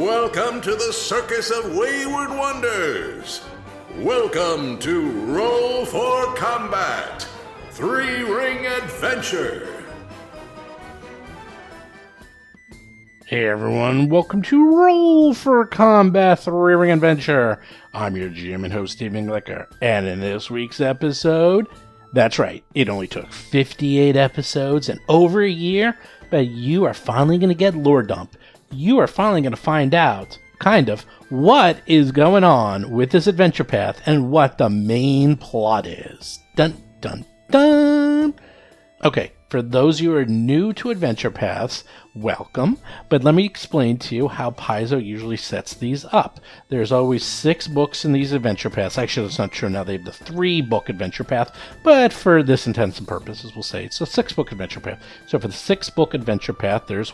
Welcome to the Circus of Wayward Wonders. Welcome to Roll for Combat, Three-Ring Adventure. Hey everyone, welcome to Roll for Combat, Three-Ring Adventure. I'm your GM and host, Steven Glicker, and in this week's episode, that's right, it only took 58 episodes and over a year, but you are finally going to get lore dump. You are finally going to find out, what is going on with this adventure path and what the main plot is. Dun, dun, dun! Okay, for those of you who are new to adventure paths, welcome, but let me explain to you how Paizo usually sets these up. There's always 6 books in these adventure paths. Actually, that's not true now. They have the 3-book adventure path, but for this intents and purposes, we'll say it's a 6-book adventure path. So for the 6-book adventure path, there's,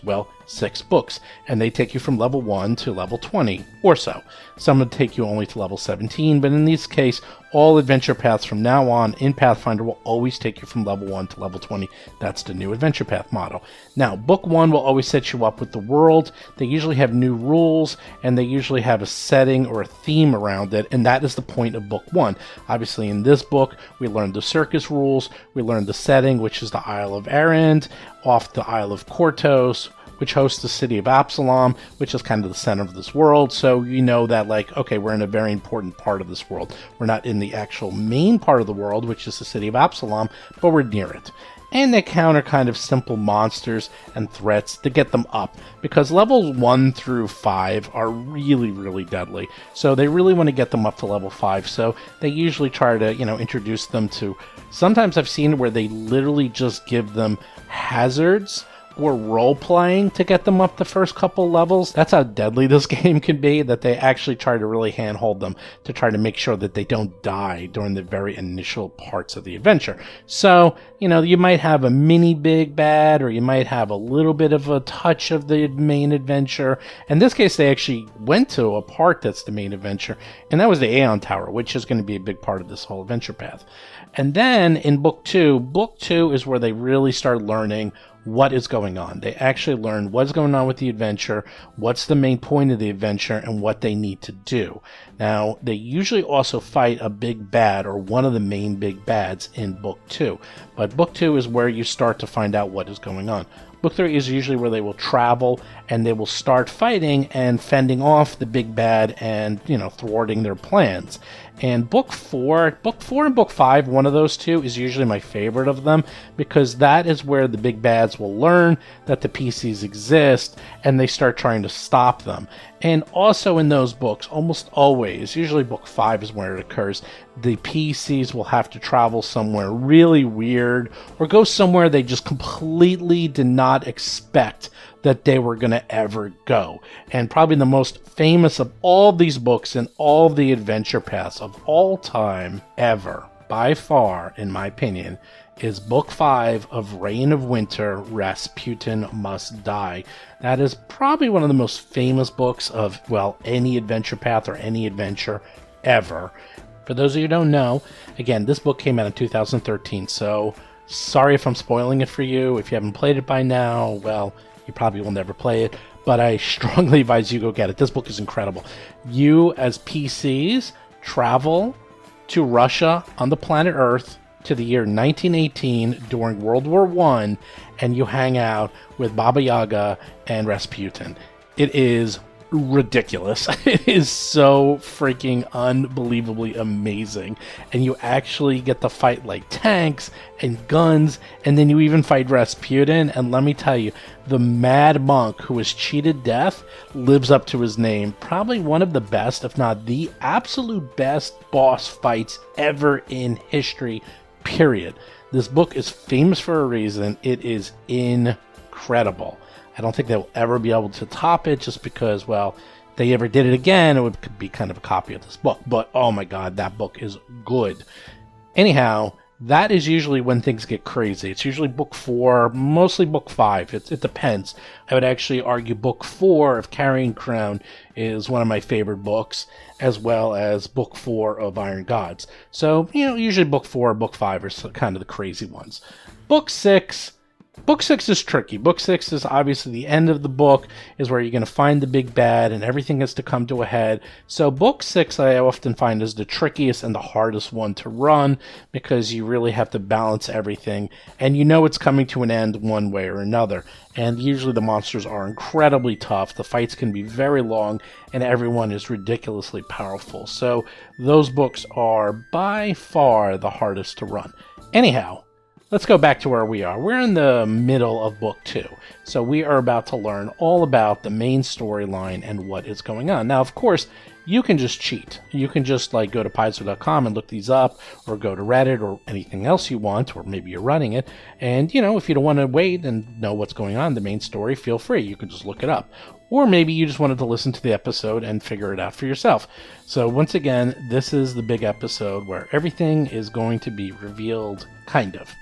6 books, and they take you from level 1 to level 20 or so. Some would take you only to level 17, but in this case, all adventure paths from now on in Pathfinder will always take you from level 1 to level 20. That's the new adventure path model. Now, book 1 will always set you up with the world. They usually have new rules, and they usually have a setting or a theme around it, and that is the point of book 1. Obviously, in this book, we learned the circus rules, we learned the setting, which is the Isle of Aroden, off the Isle of Kortos, which hosts the city of Absalom, which is kind of the center of this world. So you know that, okay, we're in a very important part of this world. We're not in the actual main part of the world, which is the city of Absalom, but we're near it. And they counter kind of simple monsters and threats to get them up, because levels 1 through 5 are really, really deadly. So they really want to get them up to level 5. So they usually try to, introduce them to... Sometimes I've seen where they literally just give them hazards or role-playing to get them up the first couple levels. That's how deadly this game can be, that they actually try to really handhold them to try to make sure that they don't die during the very initial parts of the adventure. So, you might have a mini big bad, or you might have a little bit of a touch of the main adventure. In this case, they actually went to a part that's the main adventure, and that was the Aeon Tower, which is going to be a big part of this whole adventure path. And then in book 2 is where they really start learning what is going on. They actually learn what's going on with the adventure, what's the main point of the adventure, and what they need to do. Now, they usually also fight a big bad, or one of the main big bads, in book 2. But book 2 is where you start to find out what is going on. Book 3 is usually where they will travel, and they will start fighting and fending off the big bad and, thwarting their plans. And book 4 and book 5, one of those two, is usually my favorite of them, because that is where the big bads will learn that the PCs exist, and they start trying to stop them. And also in those books, almost always, usually book 5 is where it occurs, the PCs will have to travel somewhere really weird, or go somewhere they just completely did not expect that they were going to ever go. And probably the most famous of all these books and all the adventure paths of all time ever, by far, in my opinion, is book 5 of Reign of Winter, Rasputin Must Die. That is probably one of the most famous books of, any adventure path or any adventure ever. For those of you who don't know, again, this book came out in 2013, so sorry if I'm spoiling it for you. If you haven't played it by now, you probably will never play it, but I strongly advise you go get it. This book is incredible. You, as PCs, travel to Russia on the planet Earth to the year 1918 during World War I, and you hang out with Baba Yaga and Rasputin. It is ridiculous. It is so freaking unbelievably amazing. And you actually get to fight tanks and guns, and then you even fight Rasputin. And let me tell you, the mad monk who was cheated death lives up to his name. Probably one of the best, if not the absolute best boss fights ever in history, period. This book is famous for a reason. It is incredible. I don't think they'll ever be able to top it, just because, if they ever did it again, it would be kind of a copy of this book. But, oh my god, that book is good. Anyhow, that is usually when things get crazy. It's usually book 4, mostly book 5. It depends. I would actually argue book 4 of Carrying Crown is one of my favorite books, as well as book 4 of Iron Gods. So, usually book 4 or book 5 are kind of the crazy ones. Book 6 Book 6 is tricky. Book 6 is obviously the end of the book, is where you're going to find the big bad and everything has to come to a head. So Book 6 I often find is the trickiest and the hardest one to run, because you really have to balance everything and you know it's coming to an end one way or another. And usually the monsters are incredibly tough, the fights can be very long, and everyone is ridiculously powerful. So those books are by far the hardest to run. Anyhow, let's go back to where we are. We're in the middle of book 2, so we are about to learn all about the main storyline and what is going on. Now, of course, you can just cheat. You can just go to Paizo.com and look these up, or go to Reddit, or anything else you want, or maybe you're running it. And, if you don't want to wait and know what's going on, the main story, feel free. You can just look it up. Or maybe you just wanted to listen to the episode and figure it out for yourself. So once again, this is the big episode where everything is going to be revealed, kind of.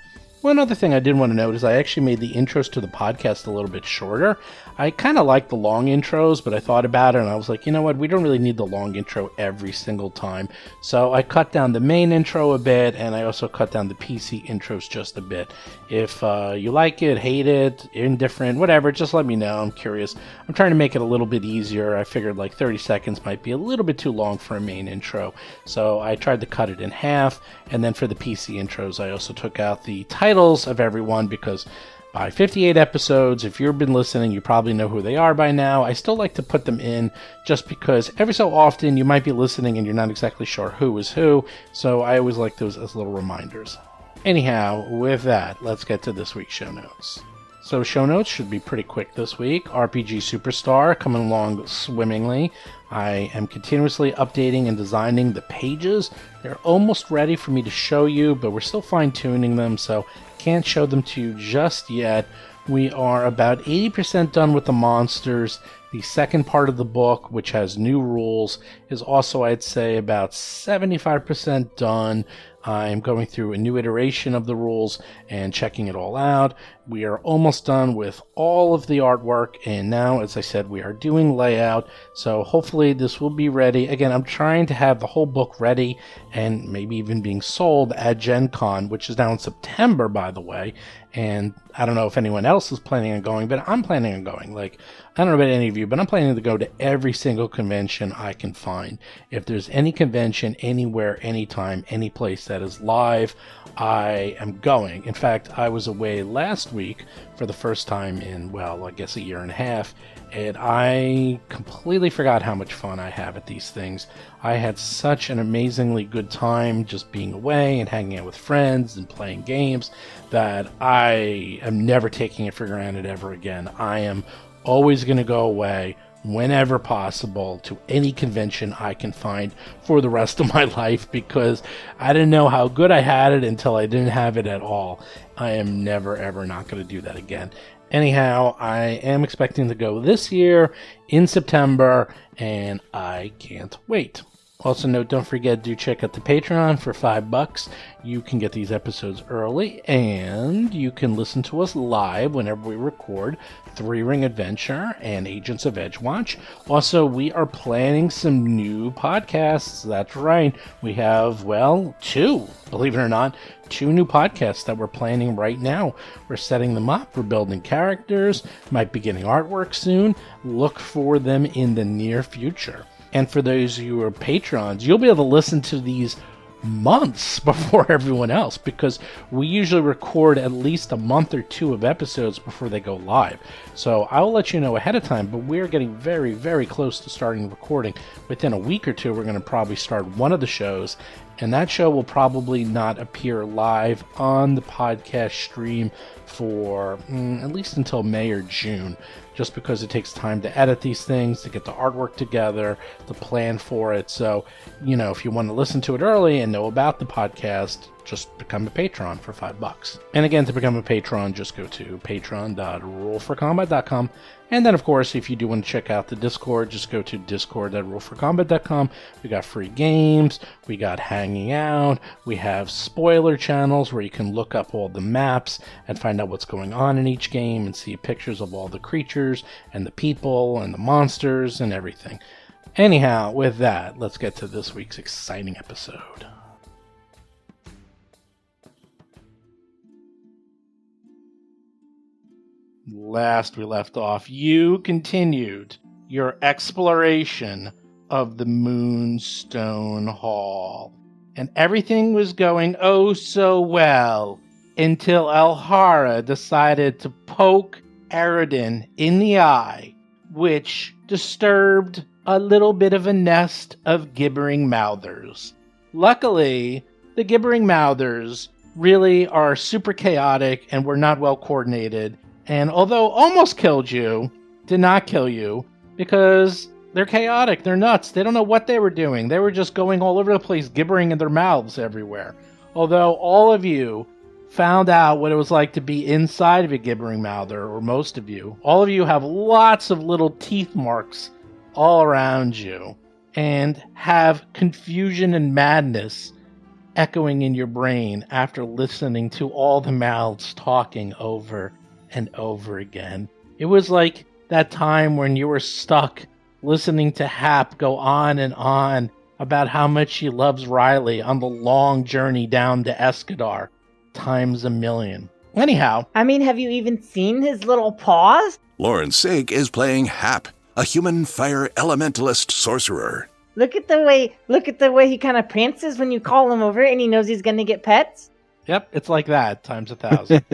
One other thing I did want to note is I actually made the intros to the podcast a little bit shorter. I kind of like the long intros, but I thought about it and I was like, you know what, we don't really need the long intro every single time. So I cut down the main intro a bit, and I also cut down the PC intros just a bit. If you like it, hate it, indifferent, whatever, just let me know. I'm curious. I'm trying to make it a little bit easier. I figured 30 seconds might be a little bit too long for a main intro. So I tried to cut it in half, and then for the PC intros, I also took out the titles of everyone, because by 58 episodes, if you've been listening, you probably know who they are by now. I still like to put them in just because every so often you might be listening and you're not exactly sure who is who, so I always like those as little reminders. Anyhow, with that, let's get to this week's show notes. So show notes should be pretty quick this week. RPG Superstar coming along swimmingly. I am continuously updating and designing the pages. They're almost ready for me to show you, but we're still fine-tuning them, so can't show them to you just yet. We are about 80% done with the monsters. The second part of the book, which has new rules, is also, I'd say, about 75% done. I'm going through a new iteration of the rules and checking it all out. We are almost done with all of the artwork, and now, as I said, we are doing layout, so hopefully this will be ready. Again, I'm trying to have the whole book ready and maybe even being sold at Gen Con, which is now in September, by the way, and I don't know if anyone else is planning on going, but I'm planning on going. I don't know about any of you, but I'm planning to go to every single convention I can find. If there's any convention, anywhere, anytime, any place that is live, I am going. In fact, I was away last week for the first time in, I guess a year and a half, and I completely forgot how much fun I have at these things. I had such an amazingly good time just being away and hanging out with friends and playing games that I am never taking it for granted ever again. I am always going to go away whenever possible to any convention I can find for the rest of my life, because I didn't know how good I had it until I didn't have it at all. I am never ever not going to do that again. Anyhow, I am expecting to go this year in September, and I can't wait. Also note, don't forget to check out the Patreon for $5. You can get these episodes early, and you can listen to us live whenever we record 3 Ring Adventure and Agents of Edgewatch. Also, we are planning some new podcasts. That's right. We have, 2, believe it or not, 2 new podcasts that we're planning right now. We're setting them up. We're building characters. Might be getting artwork soon. Look for them in the near future. And for those of you who are patrons, you'll be able to listen to these months before everyone else, because we usually record at least a month or 2 of episodes before they go live. So I will let you know ahead of time, but we're getting very, very close to starting recording. Within a week or 2, we're going to probably start one of the shows, and that show will probably not appear live on the podcast stream for at least until May or June, just because it takes time to edit these things, to get the artwork together, to plan for it. So, if you want to listen to it early and know about the podcast, just become a patron for $5. And again, to become a patron, just go to patron.rollforcombat.com. And then, of course, if you do want to check out the Discord, just go to discord.rollforcombat.com. We got free games, we got hanging out, we have spoiler channels where you can look up all the maps and find out what's going on in each game and see pictures of all the creatures and the people and the monsters and everything. Anyhow, with that, let's get to this week's exciting episode. last we left off, you continued your exploration of the Moonstone Hall. And everything was going oh so well until Elhara decided to poke Aroden in the eye, which disturbed a little bit of a nest of gibbering mouthers. Luckily, the gibbering mouthers really are super chaotic and were not well coordinated, and although almost killed you, did not kill you, because they're chaotic, they're nuts, they don't know what they were doing. They were just going all over the place, gibbering in their mouths everywhere. Although all of you found out what it was like to be inside of a gibbering mouther, or most of you, all of you have lots of little teeth marks all around you, and have confusion and madness echoing in your brain after listening to all the mouths talking over and over again. It was like that time when you were stuck listening to Hap go on and on about how much she loves Riley on the long journey down to Escadar, times a million. Anyhow. I mean, have you even seen his little paws? Lauren Sake is playing Hap, a human fire elementalist sorcerer. Look at the way he kind of prances when you call him over and he knows he's going to get pets. Yep, it's like that, times 1,000.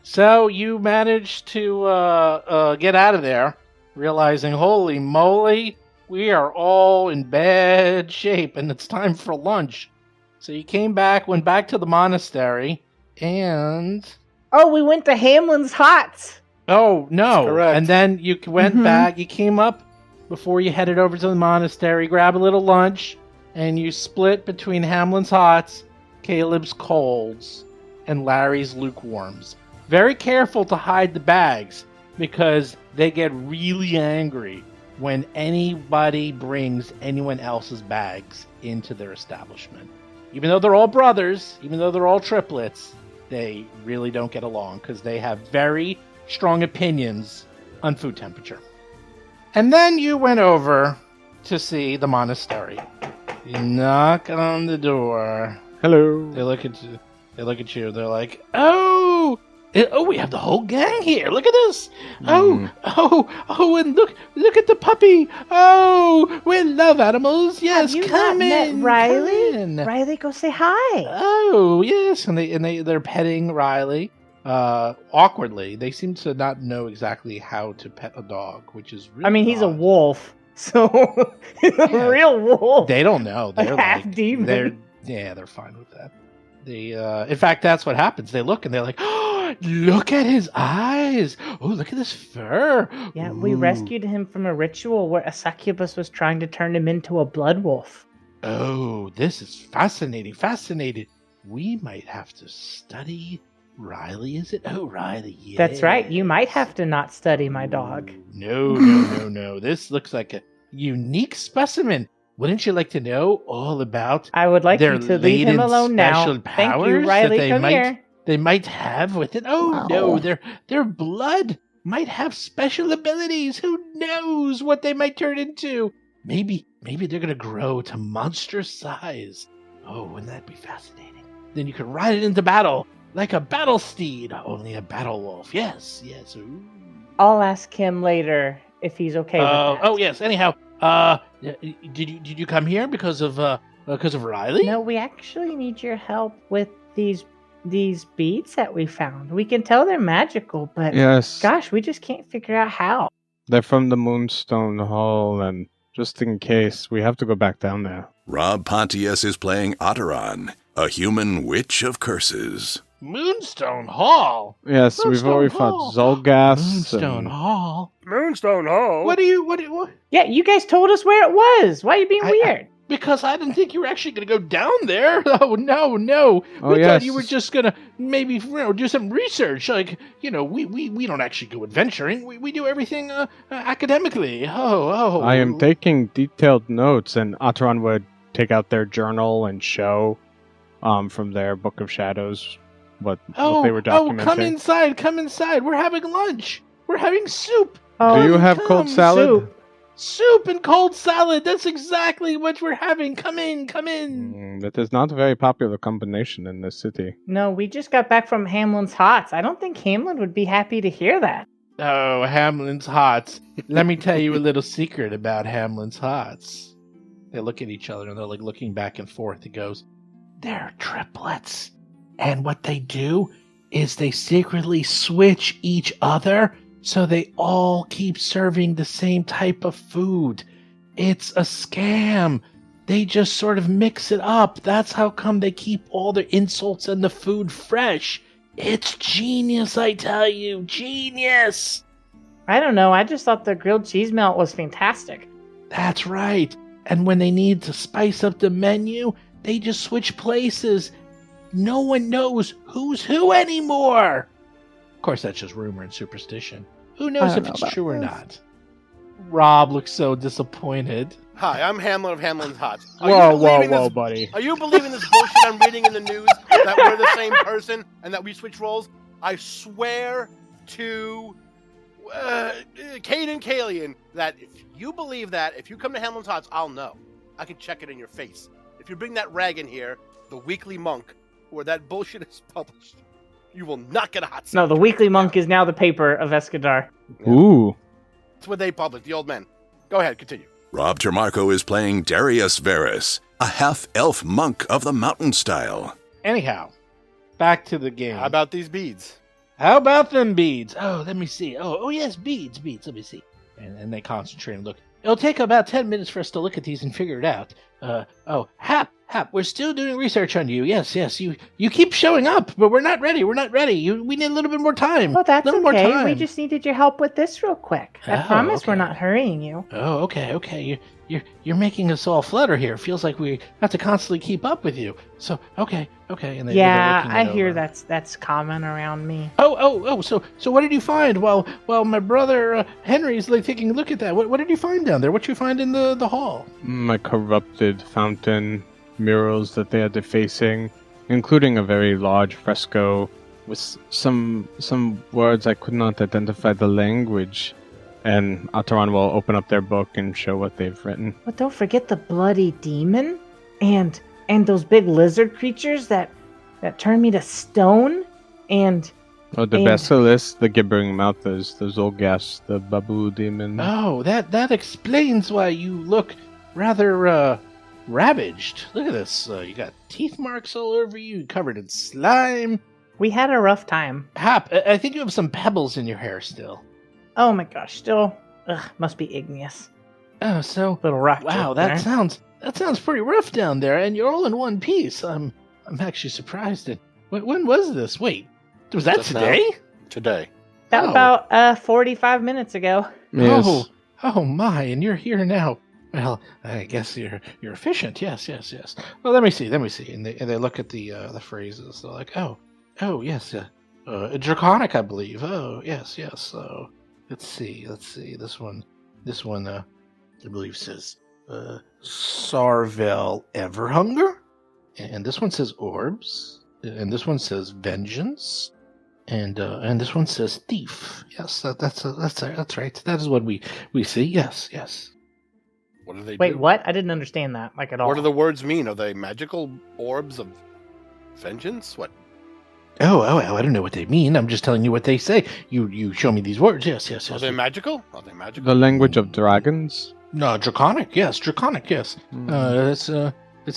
So you managed to get out of there, realizing, holy moly, we are all in bad shape and it's time for lunch. So you went back to the monastery, and... Oh, we went to Hamlin's Hots. Oh, no. Correct. And then you went back, you came up before you headed over to the monastery, grab a little lunch, and you split between Hamlin's Hots, Caleb's Colds, and Larry's Lukewarms. Very careful to hide the bags, because they get really angry when anybody brings anyone else's bags into their establishment. Even though they're all brothers, even though they're all triplets, they really don't get along, because they have very strong opinions on food temperature. And then you went over to see the monastery. You knock on the door. Hello. They look at you. They're like, "Oh, we have the whole gang here. Look at this. Oh, and look at the puppy. Oh, we love animals. Yes, have you come not in, met Riley? come in. Riley, go say hi. Oh, yes." And they're petting Riley. Awkwardly. They seem to not know exactly how to pet a dog, which is really I mean, he's a odd. wolf, so he's a real wolf. They don't know. They're half like, demon. they're fine with that. In fact, that's what happens. They look and they're like, "Oh, look at his eyes. Oh, look at this fur." Yeah, we Ooh. rescued him from a ritual where a succubus was trying to turn him into a blood wolf. Oh, this is fascinating. We might have to study Riley, is it? Oh, Riley, yeah. That's right. You might have to not study my dog. No. This looks like a unique specimen. Wouldn't you like to know all about I would like their you to leave him latent alone now. special Thank you, powers Riley. that Come here. they might have with it? Oh, Wow. no, their blood might have special abilities. Who knows what they might turn into? Maybe they're going to grow to monstrous size. Oh, wouldn't that be fascinating? Then you could ride it into battle. Like a battle steed, only a battle wolf. Yes. Ooh. I'll ask him later if he's okay with that. Oh yes. Anyhow, did you come here because of Riley? No, we actually need your help with these beads that we found. We can tell they're magical, but Yes. gosh, we just can't figure out how. They're from the Moonstone Hall, and just in case, we have to go back down there. Rob Pontius is playing Ateran, a human witch of curses. Moonstone Hall. Yes, we've Moonstone already Hall. fought Zolgas. Moonstone Hall. Moonstone Hall? What? Yeah, you guys told us where it was. Why are you being weird? Because I didn't think you were actually going to go down there. Oh, no. Oh, We thought yes. you were just going to maybe do some research. Like, we don't actually go adventuring. We do everything academically. Oh. I am taking detailed notes, and Ateran would take out their journal and show from their Book of Shadows what they were documenting. Come inside. We're having lunch. We're having soup. Do you have come, cold salad? Soup. Soup and cold salad. That's exactly what we're having. Come in, come in. That is not a very popular combination in this city. No, we just got back from Hamlin's Hots. I don't think Hamlin would be happy to hear that. Oh, Hamlin's Hots. Let me tell you a little secret about Hamlin's Hots. They look at each other and they're like looking back and forth. He goes, they're triplets. And what they do is they secretly switch each other so they all keep serving the same type of food. It's a scam. They just sort of mix it up. That's how come they keep all their insults and the food fresh. It's genius, I tell you. Genius. I don't know. I just thought the grilled cheese melt was fantastic. That's right. And when they need to spice up the menu, they just switch places. No one knows who's who anymore. Of course, that's just rumor and superstition. Who knows if it's true or not? Rob looks so disappointed. Hi, I'm Hamlin of Hamlin's Hots. Whoa, buddy. Are you believing this bullshit I'm reading in the news that we're the same person and that we switch roles? I swear to Kate and Kalian that if you believe that, if you come to Hamlin's Hots, I'll know. I can check it in your face. If you bring that rag in here, the Weekly Monk, where that bullshit is published, you will not get a hot seat. No, the Weekly Monk is now the paper of Escadar. Yeah. Ooh. That's what they publish, the old men. Go ahead, continue. Rob Termarco is playing Darius Varys, a half-elf monk of the mountain style. Anyhow, back to the game. How about these beads? How about them beads? Oh, let me see. Oh yes, beads. Let me see. And they concentrate and look. It'll take about 10 minutes for us to look at these and figure it out. Hap, we're still doing research on you. Yes, you keep showing up, but we're not ready. We need a little bit more time. Well, that's little okay. More time. We just needed your help with this real quick. I promise okay. we're not hurrying you. Oh, okay. You're making us all flutter here. It feels like we have to constantly keep up with you. So, okay. And Yeah, I hear that's common around me. Oh. So what did you find? While my brother Henry's like taking a look at that. What did you find down there? What did you find in the hall? A corrupted fountain, murals that they are defacing, including a very large fresco with some words I could not identify the language. And Ateran will open up their book and show what they've written. But don't forget the bloody demon and those big lizard creatures that turn me to stone and the basilisk, the gibbering mouthers, the Zolgas, the babu demon. Oh, that explains why you look rather ravaged. Look at this. You got teeth marks all over you, covered in slime. We had a rough time. Hap, I think you have some pebbles in your hair still. Oh my gosh, still must be igneous. Oh, so Little rock. wow, joke there. that sounds pretty rough down there, and you're all in one piece. I'm actually surprised. When was this? Wait, was that Just today? now. Today. That about 45 minutes ago. Yes. Oh my! And you're here now. Well, I guess you're efficient. Yes. Well, let me see. And they look at the phrases. They're like, oh yes, draconic, I believe. Oh yes. So let's see. This one, I believe says Sarvel Everhunger, and this one says orbs, and this one says vengeance. And this one says thief. Yes, that's right. That is what we see. Yes. What do they Wait, do? what? I didn't understand that, like, at all. What do the words mean? Are they magical orbs of vengeance? What? Oh, I don't know what they mean. I'm just telling you what they say. You show me these words. Yes. Are they magical? The language of dragons? No, draconic. Yes. It's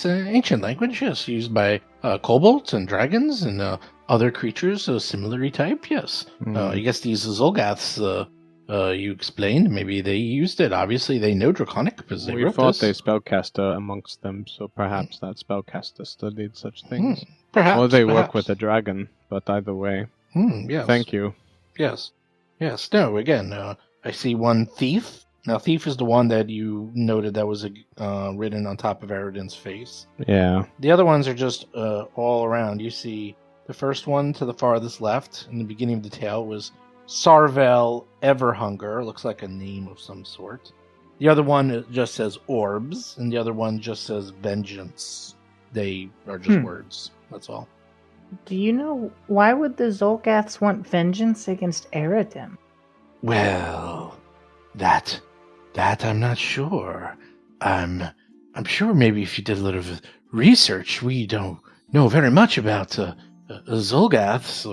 an ancient language. Yes, used by kobolds and dragons and other creatures of similar type. Yes. I guess these Zolgaths. You explained. Maybe they used it. Obviously, they know draconic because they wrote thought this. they spellcaster amongst them, so perhaps that spellcaster studied such things. Perhaps. Or they work with a dragon, but either way. Yes. Thank you. Yes. No, again, I see one thief. Now, thief is the one that you noted that was written on top of Aroden's face. Yeah. The other ones are just all around. You see the first one to the farthest left in the beginning of the tale was Sarvel Everhunger. Looks like a name of some sort. The other one just says orbs, and the other one just says vengeance. They are just words. That's all. Do you know why would the Zolgaths want vengeance against Aroden? Well, that That I'm not sure. I'm sure maybe if you did a little research, we don't know very much about Zolgaths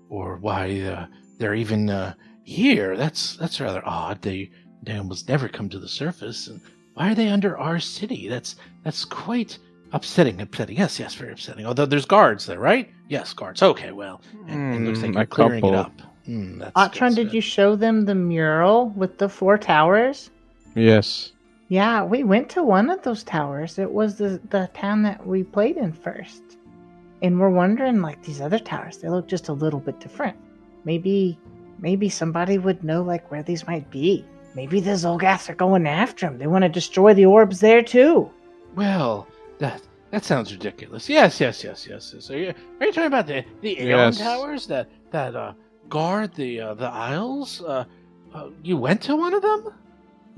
or why they're even here. That's rather odd. They almost never come to the surface. And why are they under our city? That's quite upsetting. Yes, very upsetting. Although there's guards there, right? Yes, guards. Okay, well, and it looks like you're clearing it up. Ateran, did you show them the mural with the 4 towers? Yes. Yeah, we went to one of those towers. It was the town that we played in first. And we're wondering, like, these other towers, they look just a little bit different. Maybe somebody would know, like, where these might be. Maybe the Zolgaths are going after them. They want to destroy the orbs there, too. Well, that sounds ridiculous. Yes. Are you talking about the Aeon towers that guard the Isles? You went to one of them?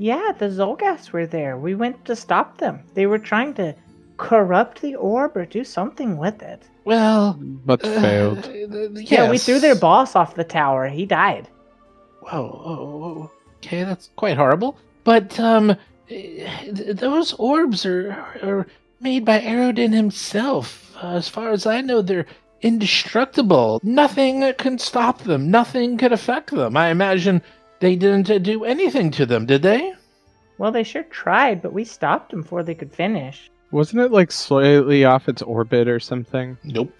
Yeah, the Zolgaths were there. We went to stop them. They were trying to corrupt the orb or do something with it. Well, but failed. Yes. Yeah, we threw their boss off the tower. He died. Whoa, okay, that's quite horrible. But those orbs are made by Aroden himself. As far as I know, they're indestructible. Nothing can stop them. Nothing could affect them. I imagine they didn't do anything to them, did they? Well, they sure tried, but we stopped them before they could finish. Wasn't it like slightly off its orbit or something? Nope.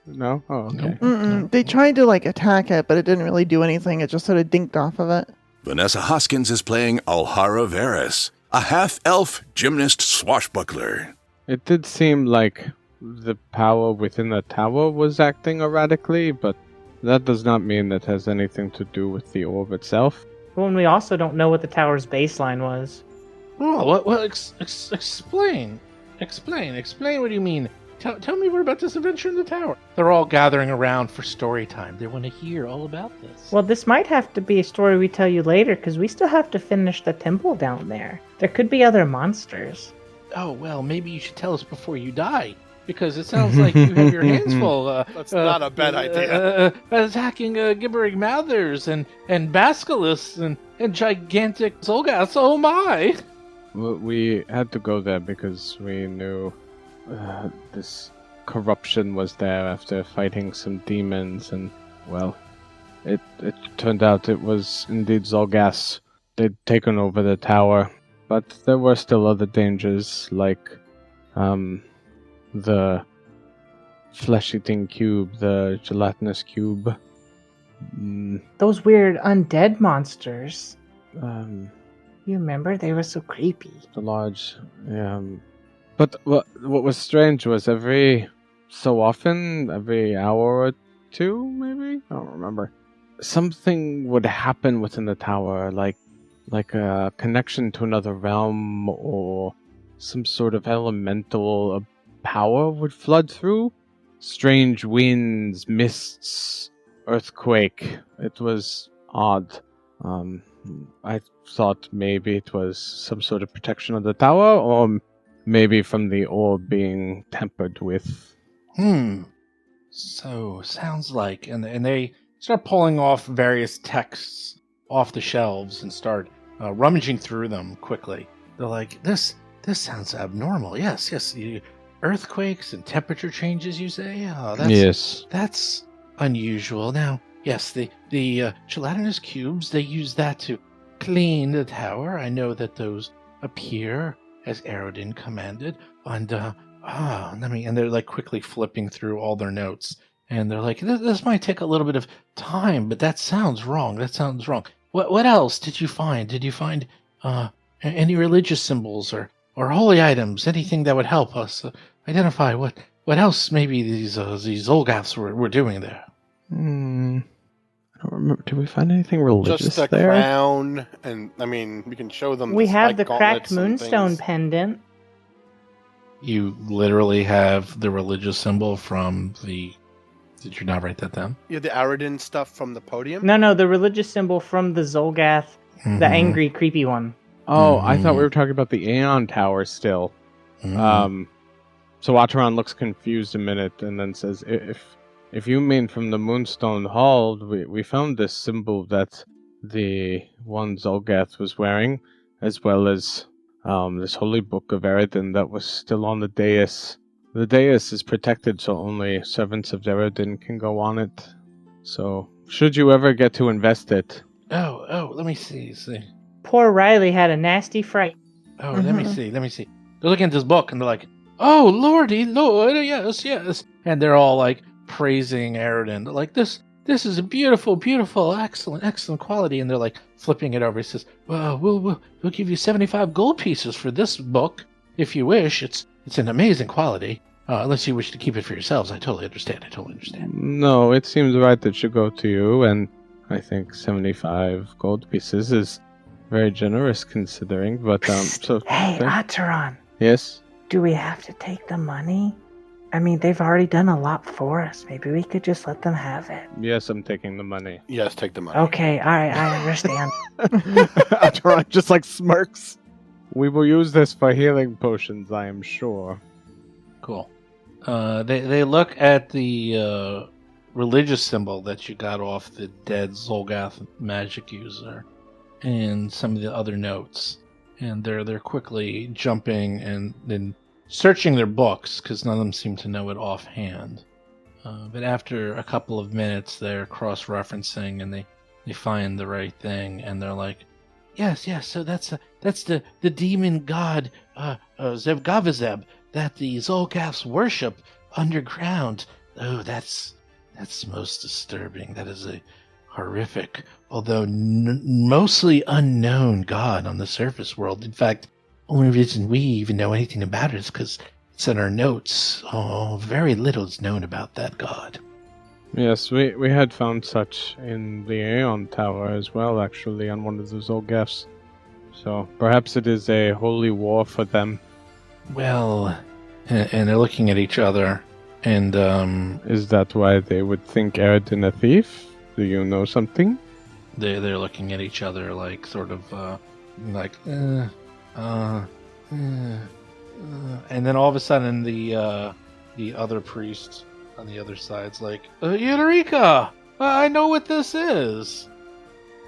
No? Oh, okay. Nope. They tried to like attack it, but it didn't really do anything. It just sort of dinked off of it. Vanessa Hoskins is playing Alhara Varys, a half-elf gymnast swashbuckler. It did seem like the power within the tower was acting erratically, but that does not mean that has anything to do with the orb itself. Well, and we also don't know what the tower's baseline was. Oh, well, explain. Explain what do you mean? Tell me more about this adventure in the tower. They're all gathering around for story time. They want to hear all about this. Well, this might have to be a story we tell you later, because we still have to finish the temple down there. There could be other monsters. Oh, well, maybe you should tell us before you die. Because it sounds like you have your hands full. That's not a bad idea. Attacking gibbering mouthers and basilisks and gigantic Zolgaths. Oh my! We had to go there because we knew this corruption was there after fighting some demons, and, well, it turned out it was indeed Zolgaths. They'd taken over the tower, but there were still other dangers, like the flesh-eating cube, the gelatinous cube. Those weird undead monsters. You remember? They were so creepy. The large, But what was strange was every so often, every hour or two, maybe? I don't remember. Something would happen within the tower, like a connection to another realm or some sort of elemental power would flood through. Strange winds, mists, earthquake. It was odd. I thought maybe it was some sort of protection of the tower, or maybe from the orb being tampered with. So, sounds like... And they start pulling off various texts off the shelves and start rummaging through them quickly. They're like, this sounds abnormal. Yes. Earthquakes and temperature changes, you say? Oh, that's unusual. Now, yes, the gelatinous cubes, they use that to clean the tower. I know that those appear as Aroden commanded. And and they're like quickly flipping through all their notes. And they're like, this might take a little bit of time, but that sounds wrong. What else did you find? Did you find any religious symbols or holy items? Anything that would help us identify what else maybe these Zolgaths were doing there? I don't remember. Did we find anything religious Just a there? crown, and I mean, we can show them. We have spike the cracked gauntlets and moonstone things. pendant. You literally have the religious symbol from the... Did you not write that down? Yeah, the Aroden stuff from the podium. No, the religious symbol from the Zolgath, the angry, creepy one. Oh, I thought we were talking about the Aeon Tower still. So Ateran looks confused a minute and then says, if you mean from the Moonstone Hall, we found this symbol that the one Zolgath was wearing. as well as this holy book of Aroden that was still on the dais. The dais is protected, so only servants of Aroden can go on it. So, should you ever get to invest it... Oh, let me see. Poor Riley had a nasty fright. Oh, let me see. They're looking at this book and they're like, "Oh, Lordy, Lord, yes." And they're all like praising Aroden. They're like, this is a beautiful, excellent quality. And they're like flipping it over. He says, "Well, we'll give you 75 gold pieces for this book if you wish. It's an amazing quality. Unless you wish to keep it for yourselves. I totally understand. No, it seems right that should go to you, and I think 75 gold pieces is very generous considering, but, so... Hey, Ateran. Yes? Do we have to take the money? I mean, they've already done a lot for us. Maybe we could just let them have it. Yes, I'm taking the money. Yes, take the money. Okay, I understand. Ateran just, smirks. We will use this for healing potions, I am sure. Cool. They look at the religious symbol that you got off the dead Zolgath magic user and some of the other notes, and they're quickly jumping and then searching their books because none of them seem to know it offhand. But after a couple of minutes, they're cross-referencing and they find the right thing, and they're like, yes. So that's the demon god Zevgavazeb that the Zolgaths worship underground. Oh, that's most disturbing. That is a horrific, although mostly unknown god on the surface world. In fact, only reason we even know anything about it is because it's in our notes. Oh, very little is known about that god. Yes, we had found such in the Aeon Tower as well, actually, on one of the Zolgaths. So perhaps it is a holy war for them. Well, and they're looking at each other, and is that why they would think Aroden a thief? Do you know something? They're looking at each other like sort of and then all of a sudden the other priest on the other side's like, Eureka! I know what this is.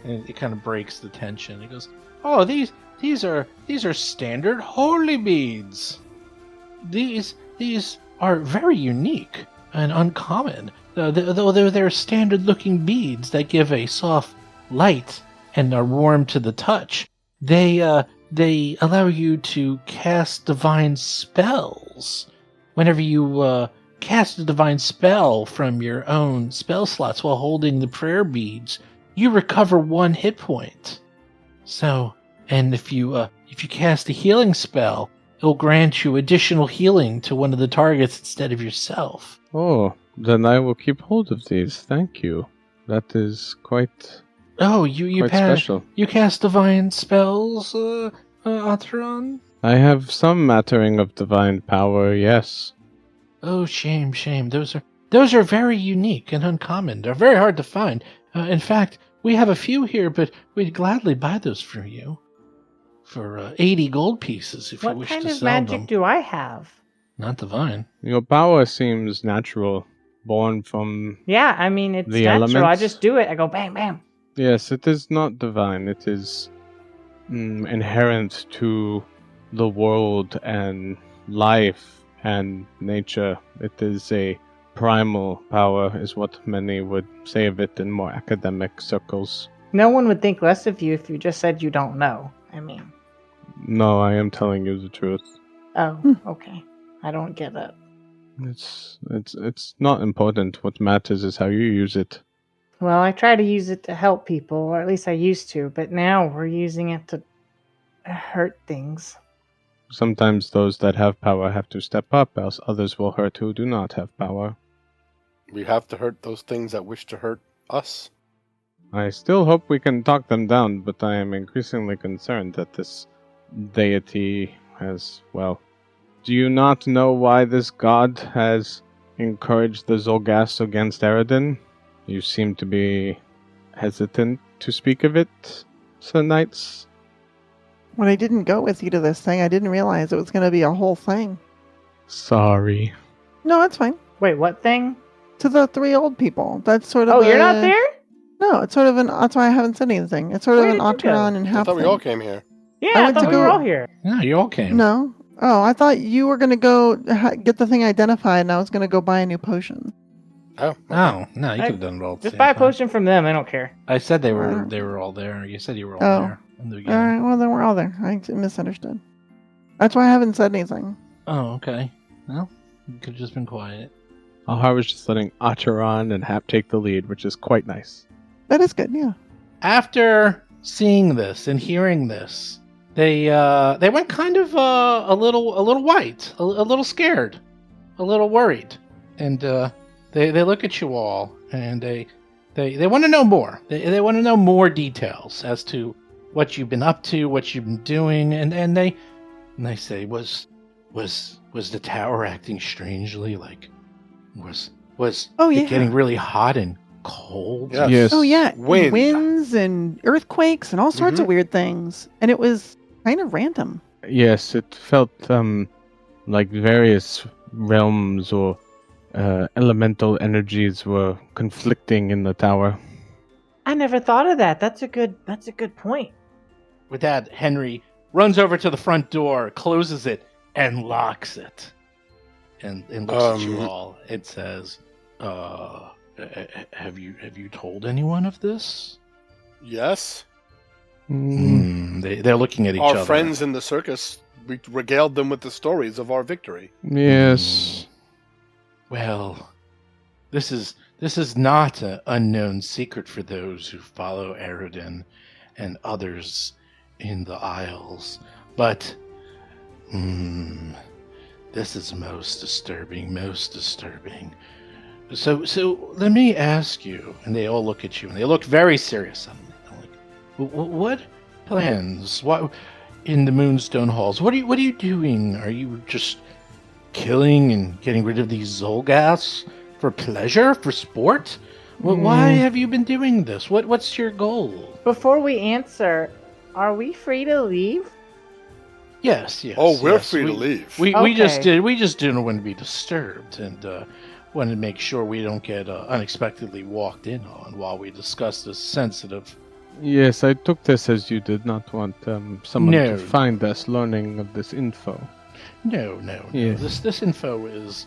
And it kind of breaks the tension. He goes, "Oh, these are standard holy beads. These are very unique and uncommon. Though they're standard-looking beads that give a soft light and are warm to the touch. They allow you to cast divine spells. Whenever you cast a divine spell from your own spell slots while holding the prayer beads, you recover 1 hit point. So, and if you cast a healing spell, it'll grant you additional healing to one of the targets instead of yourself." Oh, then I will keep hold of these. Thank you. That is quite... Oh, you special. You cast divine spells, Ateran? I have some mattering of divine power, yes. Oh, shame. Those are very unique and uncommon. They're very hard to find. In fact, we have a few here, but we'd gladly buy those for you. For 80 gold pieces, if you wish to sell them. What kind of magic do I have? Not divine. Your power seems natural, born from... Yeah, I mean, it's the natural. elements. I just do it. I go bam, bam. Yes, it is not divine. It is inherent to the world and life and nature. It is a primal power, is what many would say of it in more academic circles. No one would think less of you if you just said you don't know. I mean... No, I am telling you the truth. Oh, okay. I don't get it. It's not important. What matters is how you use it. Well, I try to use it to help people, or at least I used to, but now we're using it to hurt things. Sometimes those that have power have to step up, else others will hurt who do not have power. We have to hurt those things that wish to hurt us. I still hope we can talk them down, but I am increasingly concerned that this deity has, well... Do you not know why this god has encouraged the Zolgaths against Aroden? You seem to be hesitant to speak of it, Sir Knights. When I didn't go with you to this thing, I didn't realize it was going to be a whole thing. Sorry. No, it's fine. Wait, what thing? To the 3 old people. That's sort of Oh, you're not there? No, it's sort of an... That's why I haven't said anything. It's sort Where of an did you go? Ateran and I half thought we thing. all came here. Yeah, I I went thought to we were go- all here. No, you all came. No. Oh, I thought you were going to go get the thing identified, and I was going to go buy a new potion. Oh, okay. Oh, no, you could have done it all at the Just same buy a time. potion from them. I don't care. I said they Well, were all there. You said you were all Oh. there in the All beginning. right, well, then we're all there. I misunderstood. That's why I haven't said anything. Oh, okay. Well, you could have just been quiet. Ahar was just letting Ateran and Hap take the lead, which is quite nice. That is good, yeah. After seeing this and hearing this, they went kind of a little white, a little scared, a little worried, and they look at you all and they want to know more. They want to know more details as to what you've been up to, what you've been doing, and they say, was the tower acting strangely? Like, was Oh, it yeah. getting really hot and cold? Yes. Yes. Oh, yeah. Wind. Winds and earthquakes and all sorts of weird things. And it was kind of random. Yes, it felt like various realms or elemental energies were conflicting in the tower. I never thought of that. That's a good point. With that, Henry runs over to the front door, closes it, and locks it. And looks at you all. It says, have you told anyone of this? Yes. They're looking at each Our other. friends in the circus, we regaled them with the stories of our victory. Yes. Well, this is not an unknown secret for those who follow Aroden and others in the Isles, but this is most disturbing. So let me ask you, and they all look at you, and they look very serious suddenly. They're like, what plans? What in the Moonstone Halls? What are you doing? Are you just killing and getting rid of these Zolgas for pleasure, for sport? Why have you been doing this? What's your goal? Before we answer, are we free to leave? Yes. Oh, we're yes. free to leave. We just Okay. didn't want to be disturbed and wanted to make sure we don't get unexpectedly walked in on while we discuss this sensitive. Yes, I took this as you did not want someone No. to find us learning of this info. No. Yes. This info is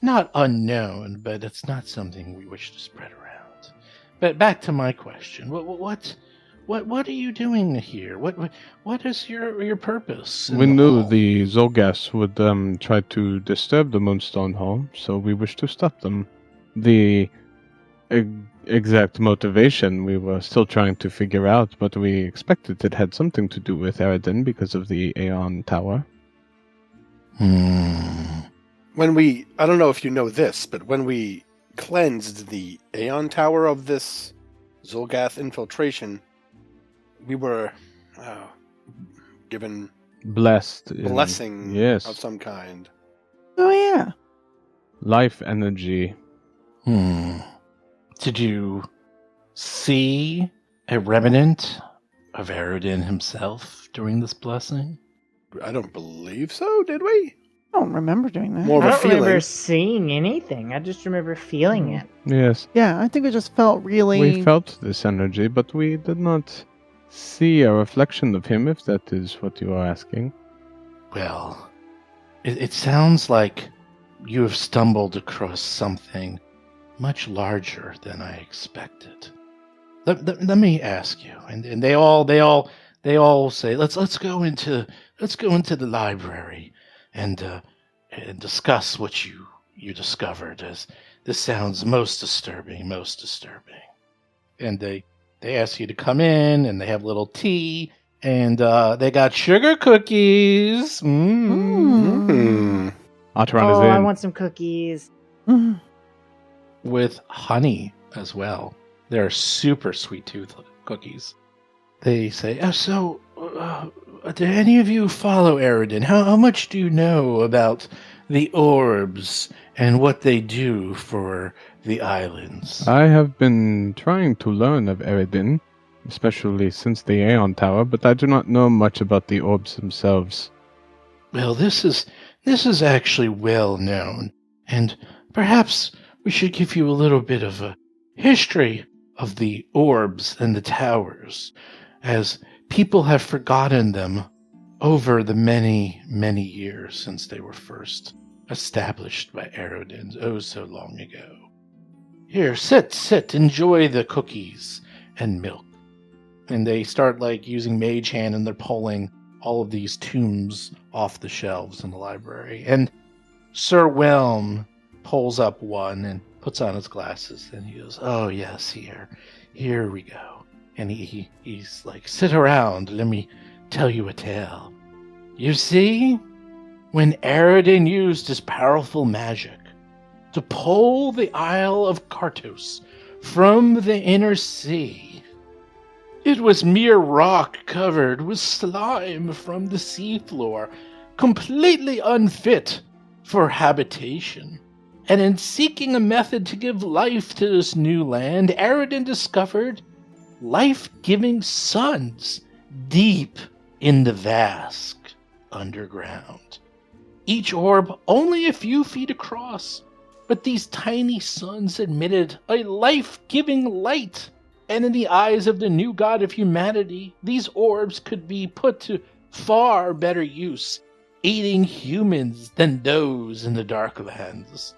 not unknown, but it's not something we wish to spread around. But back to my question: what are you doing here? What is your purpose? in We the knew hall? the Zolgas would try to disturb the Moonstone Hall, so we wish to stop them. The exact motivation we were still trying to figure out, but we expected it had something to do with Aroden because of the Aeon Tower. When we, I don't know if you know this, but when we cleansed the Aeon Tower of this Zolgath infiltration, we were given Blessed. blessing Yes. of some kind. Oh, yeah. Life energy. Did you see a remnant of Aroden himself during this blessing? I don't believe so, did we? I don't remember doing that. More I of a don't remember feeling. seeing anything. I just remember feeling it. Yes. Yeah, I think we just felt really... We felt this energy, but we did not see a reflection of him, if that is what you are asking. Well, it sounds like you have stumbled across something much larger than I expected. Let me ask you, and they all say, let's go into the library and discuss what you discovered, as this sounds most disturbing. And they ask you to come in, and they have a little tea, and they got sugar cookies. Mm. Ateran is Oh, in. I want some cookies. Mm. With honey as well. They're super sweet tooth cookies. They say, do any of you follow Aroden? How much do you know about the orbs and what they do for the islands? I have been trying to learn of Aroden, especially since the Aeon Tower, but I do not know much about the orbs themselves. Well, this is actually well known, and perhaps we should give you a little bit of a history of the orbs and the towers, as people have forgotten them over the many, many years since they were first established by Aroden oh so long ago. Here, sit, enjoy the cookies and milk. And they start using Mage Hand, and they're pulling all of these tombs off the shelves in the library. And Sir Wilm pulls up one and puts on his glasses, and he goes, "Oh yes, here we go." And he's like, "Sit around, let me tell you a tale. You see, when Aroden used his powerful magic to pull the Isle of Kartos from the inner sea, it was mere rock covered with slime from the seafloor, completely unfit for habitation. And in seeking a method to give life to this new land, Aroden discovered life-giving suns deep in the vast underground. Each orb only a few feet across, but these tiny suns emitted a life-giving light. And in the eyes of the new god of humanity, these orbs could be put to far better use, aiding humans than those in the Darklands.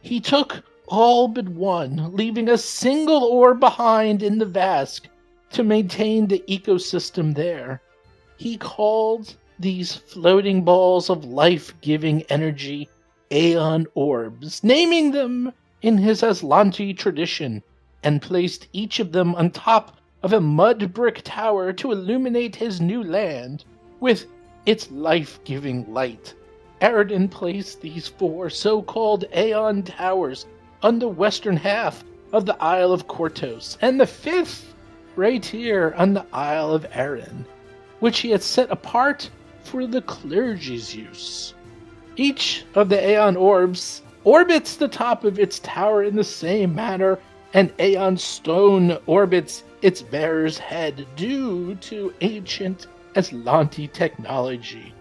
He took all but one, leaving a single orb behind in the Vask to maintain the ecosystem there. He called these floating balls of life-giving energy Aeon Orbs, naming them in his Aslanti tradition, and placed each of them on top of a mud brick tower to illuminate his new land with its life-giving light. Aroden placed these 4 so-called Aeon Towers on the western half of the Isle of Kartos, and the 5th right here on the Isle of Ateran, which he had set apart for the clergy's use. Each of the Aeon Orbs orbits the top of its tower in the same manner, and Aeon Stone orbits its bearer's head due to ancient Aslanti technology.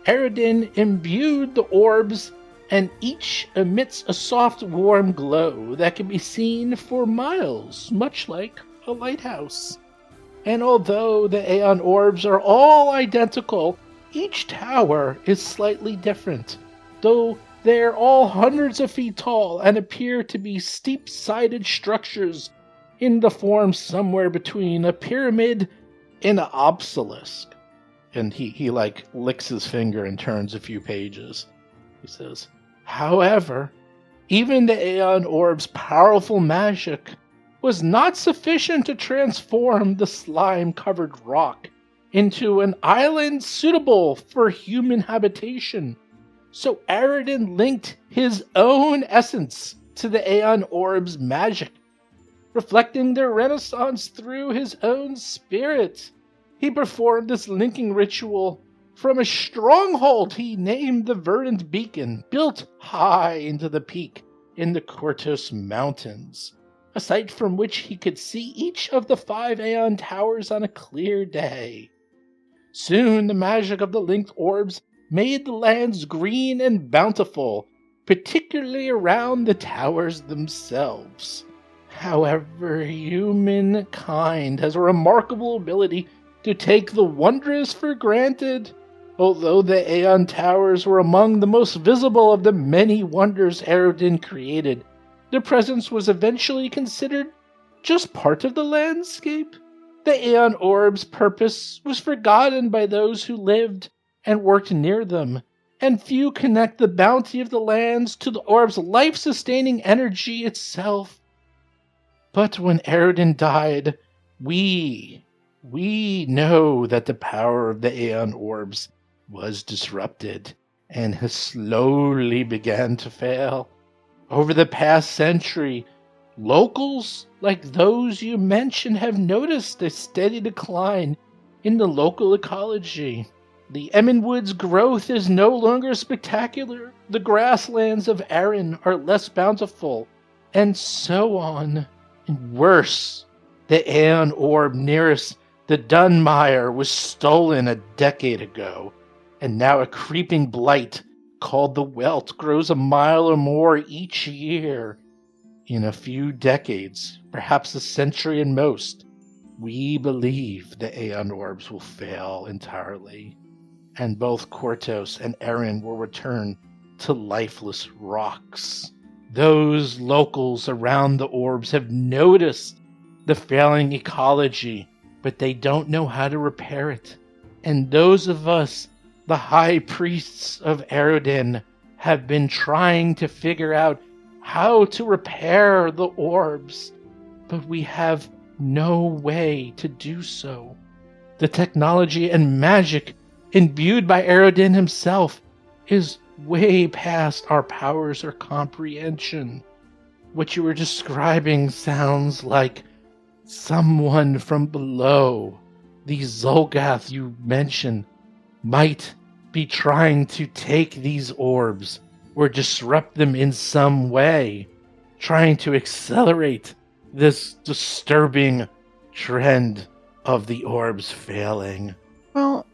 Aroden imbued the orbs, and each emits a soft, warm glow that can be seen for miles, much like a lighthouse. And although the Aeon Orbs are all identical, each tower is slightly different, though they're all hundreds of feet tall and appear to be steep-sided structures in the form somewhere between a pyramid and an obelisk. And he licks his finger and turns a few pages. He says, "However, even the Aeon Orb's powerful magic was not sufficient to transform the slime-covered rock into an island suitable for human habitation. So Aroden linked his own essence to the Aeon Orb's magic, reflecting their renaissance through his own spirit. He performed this linking ritual from a stronghold he named the Verdant Beacon, built high into the peak in the Kartos Mountains, a site from which he could see each of the 5 Aeon Towers on a clear day. Soon the magic of the linked orbs made the lands green and bountiful, particularly around the towers themselves. However, humankind has a remarkable ability to take the wondrous for granted. Although the Aeon Towers were among the most visible of the many wonders Aroden created, their presence was eventually considered just part of the landscape. The Aeon Orb's purpose was forgotten by those who lived and worked near them, and few connect the bounty of the lands to the orb's life-sustaining energy itself. But when Aroden died, we know that the power of the Aeon Orbs was disrupted and has slowly began to fail. Over the past century, locals like those you mentioned have noticed a steady decline in the local ecology. The Emmenwood's growth is no longer spectacular, the grasslands of Ateran are less bountiful, and so on. And worse, the Aeon Orb nearest the Dunmire was stolen a decade ago, and now a creeping blight called the Welt grows a mile or more each year. In a few decades, perhaps a century at most, we believe the Aeon Orbs will fail entirely. and both Kortos and Ateran will return to lifeless rocks. Those locals around the orbs have noticed the failing ecology, but they don't know how to repair it. And those of us, the high priests of Aroden, have been trying to figure out how to repair the orbs, but we have no way to do so. The technology and magic imbued by Aroden himself is way past our powers or comprehension. What you were describing sounds like someone from below. These Zolgath you mentioned might be trying to take these orbs or disrupt them in some way, trying to accelerate this disturbing trend of the orbs failing. Well,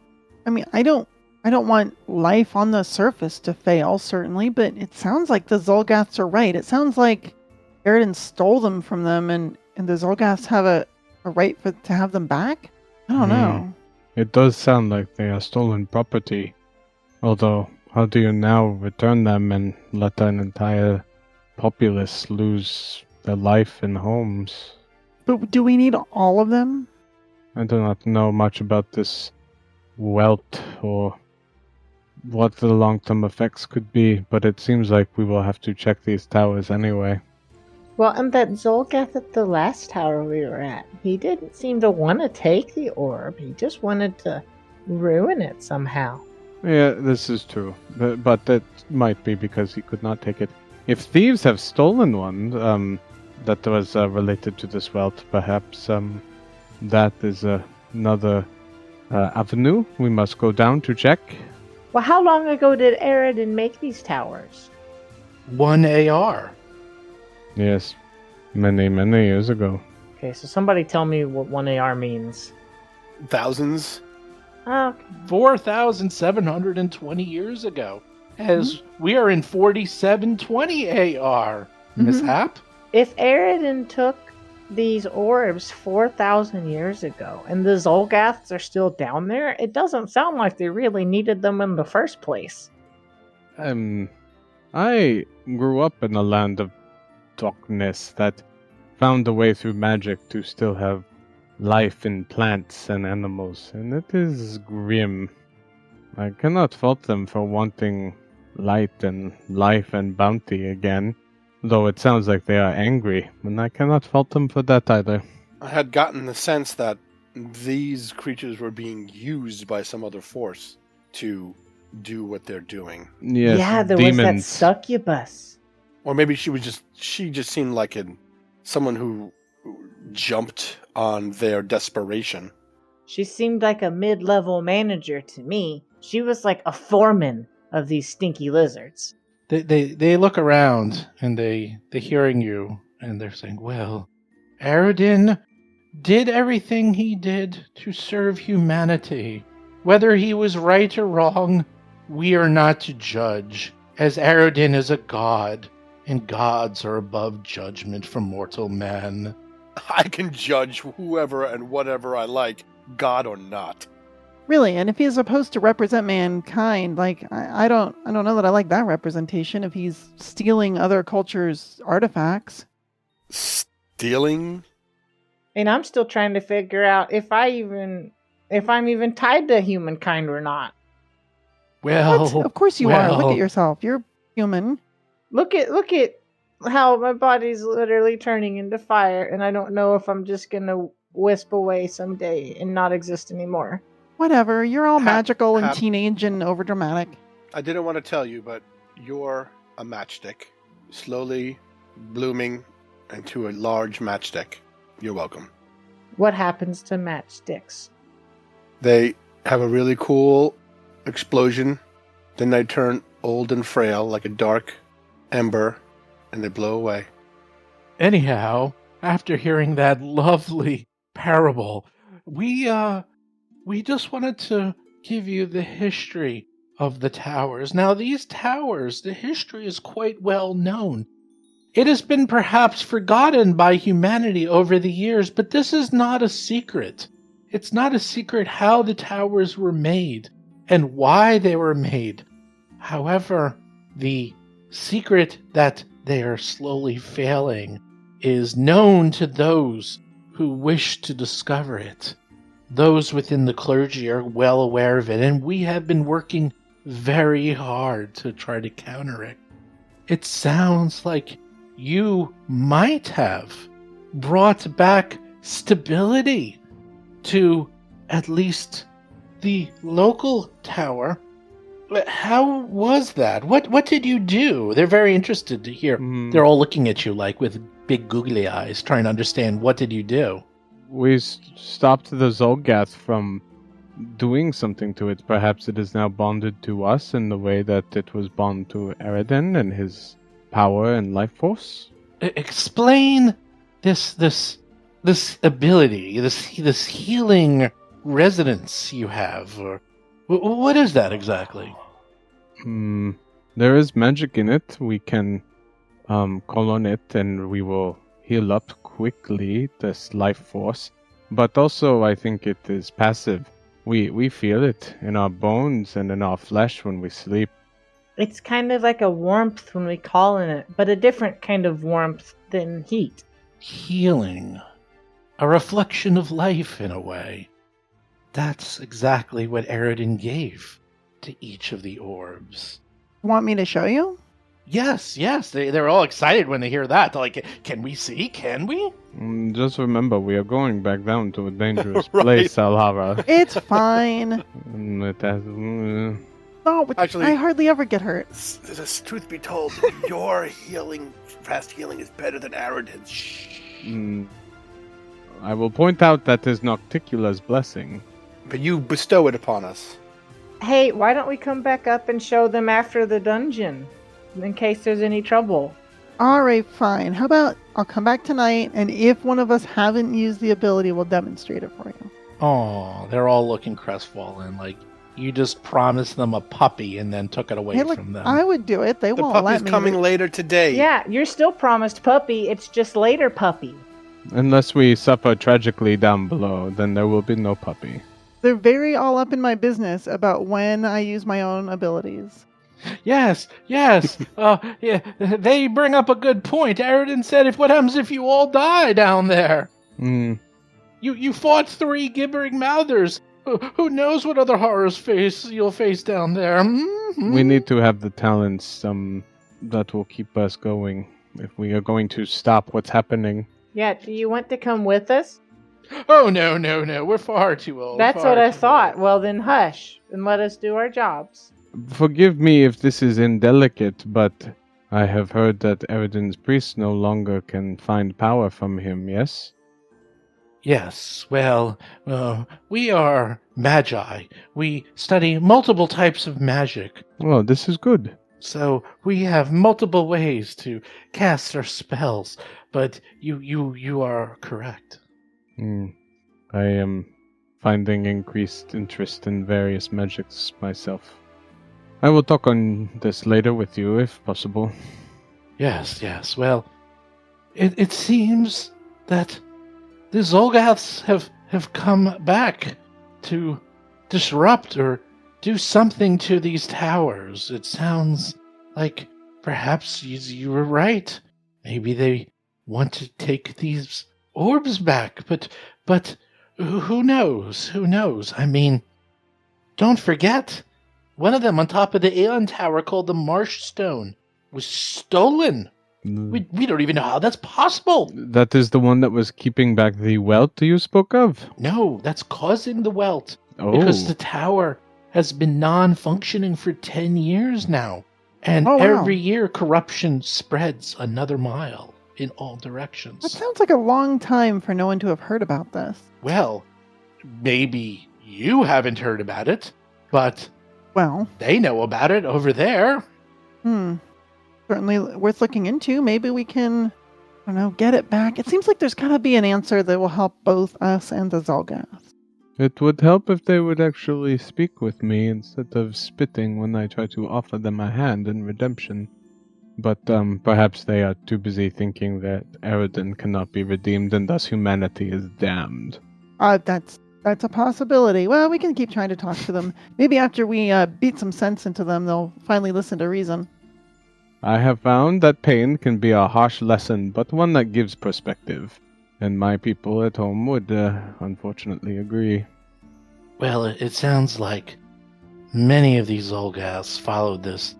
I mean, I don't want life on the surface to fail, certainly, but it sounds like the Zolgaths are right. It sounds like Aroden stole them from them, and the Zolgaths have a right to have them back? I don't know. It does sound like they are stolen property. Although, how do you now return them and let an entire populace lose their life and homes? But do we need all of them? I do not know much about this wealth or what the long-term effects could be, but it seems like we will have to check these towers anyway. Well, and that Zolgath at the last tower we were at, he didn't seem to want to take the orb. He just wanted to ruin it somehow. Yeah, this is true, but that might be because he could not take it. If thieves have stolen one that was related to this wealth, perhaps that is another avenue we must go down to check. Well, how long ago did Aroden make these towers? 1 AR. Yes, many, many years ago. Okay, so somebody tell me what 1 AR means. Thousands? Oh, 4,720 years ago. As we are in 4720 AR. Mishap? if Aroden took these orbs 4,000 years ago and the Zolgaths are still down there, it doesn't sound like they really needed them in the first place. I grew up in a land of darkness that found a way through magic to still have life in plants and animals, and it is grim. I cannot fault them for wanting light and life and bounty again, though it sounds like they are angry, and I cannot fault them for that either. I had gotten the sense that these creatures were being used by some other force to do what they're doing. Yes, yeah, there demons. was that succubus. Or maybe she just seemed like someone who jumped on their desperation. She seemed like a mid-level manager to me. She was like a foreman of these stinky lizards. They look around and they're hearing you and they're saying, well, Aroden did everything he did to serve humanity. Whether he was right or wrong, we are not to judge, as Aroden is a god, and gods are above judgment from mortal man. I can judge whoever and whatever I like, god or not. Really, and if he's supposed to represent mankind, like I don't know that I like that representation. If he's stealing other cultures' artifacts, Stealing? And I'm still trying to figure out if I'm even tied to humankind or not. Well, what? Of course you are. Look at yourself. You're human. Look at how my body's literally turning into fire, and I don't know if I'm just gonna wisp away someday and not exist anymore. Whatever. You're all magical and Hap. teenage and overdramatic. I didn't want to tell you, but you're a matchstick, slowly blooming into a large matchstick. You're welcome. What happens to matchsticks? They have a really cool explosion, then they turn old and frail like a dark ember, and they blow away. anyhow, after hearing that lovely parable, we just wanted to give you the history of the towers. Now, these towers, the history is quite well known. It has been perhaps forgotten by humanity over the years, but this is not a secret. It's not a secret how the towers were made and why they were made. However, the secret that they are slowly failing is known to those who wish to discover it. Those within the clergy are well aware of it, and we have been working very hard to try to counter it. It sounds like you might have brought back stability to at least the local tower. But how was that? What did you do? They're very interested to hear. They're all looking at you like with big googly eyes, trying to understand what did you do. We stopped the Zolgath from doing something to it. Perhaps it is now bonded to us in the way that it was bonded to Aroden and his power and life force. Explain this ability, this healing resonance you have, or what is that exactly? There is magic in it. We can call on it and we will heal up quickly this life force. But also I think it is passive. We feel it in our bones and in our flesh when we sleep. It's kind of like a warmth when we call on it, but a different kind of warmth than heat. Healing. A reflection of life in a way. That's exactly what Aroden gave to each of the orbs. Want me to show you? Yes. They're all excited when they hear that. They're like, can we see? Can we? Just remember, we are going back down to a dangerous Right. place, Alhara. It's fine. It has, Oh, Actually- I hardly ever get hurt. Truth be told, your fast healing is better than Aroden's. Shh. I will point out that is Nocticula's blessing. But you bestow it upon us. Hey, why don't we come back up and show them after the dungeon, in case there's any trouble? Alright, fine. How about I'll come back tonight, and if one of us haven't used the ability, we'll demonstrate it for you. Oh, they're all looking crestfallen. Like, you just promised them a puppy and then took it away Hey, look, from them. I would do it. They The won't let puppy's me. coming later today. Yeah, you're still promised puppy, it's just later puppy. Unless we suffer tragically down below, then there will be no puppy. They're very all up in my business about when I use my own abilities. Yes. Yeah, they bring up a good point. Aroden said, what happens if you all die down there? You fought 3 gibbering mouthers. Who knows what other horrors you'll face down there? Mm-hmm. We need to have the talents that will keep us going if we are going to stop what's happening. Yeah, do you want to come with us? Oh, no. We're far too old. That's far what I too thought. old. Well, then hush, and let us do our jobs. Forgive me if this is indelicate, but I have heard that Aroden's priests no longer can find power from him, yes? Yes, well, we are magi. We study multiple types of magic. Well, this is good. So we have multiple ways to cast our spells, but you are correct. I am finding increased interest in various magics myself. I will talk on this later with you, if possible. Yes. Well, it seems that the Zolgaths have come back to disrupt or do something to these towers. It sounds like perhaps you were right. Maybe they want to take these orbs back, but who knows? Who knows? I mean, don't forget, one of them on top of the Aeon Tower called the Marsh Stone was stolen. We don't even know how that's possible. That is the one that was keeping back the welt you spoke of? No, that's causing the welt. Oh. Because the tower has been non-functioning for 10 years now. And Oh, wow. every year corruption spreads another mile in all directions. That sounds like a long time for no one to have heard about this. Well, maybe you haven't heard about it, but Well, they know about it over there. certainly worth looking into. Maybe we can, get it back. It seems like there's got to be an answer that will help both us and the Zolgath. It would help if they would actually speak with me instead of spitting when I try to offer them a hand in redemption. But perhaps they are too busy thinking that Aroden cannot be redeemed and thus humanity is damned. That's That's a possibility. Well, we can keep trying to talk to them. Maybe after we beat some sense into them, they'll finally listen to reason. I have found that pain can be a harsh lesson, but one that gives perspective. And my people at home would, unfortunately, agree. Well, it sounds like many of these Olgas followed this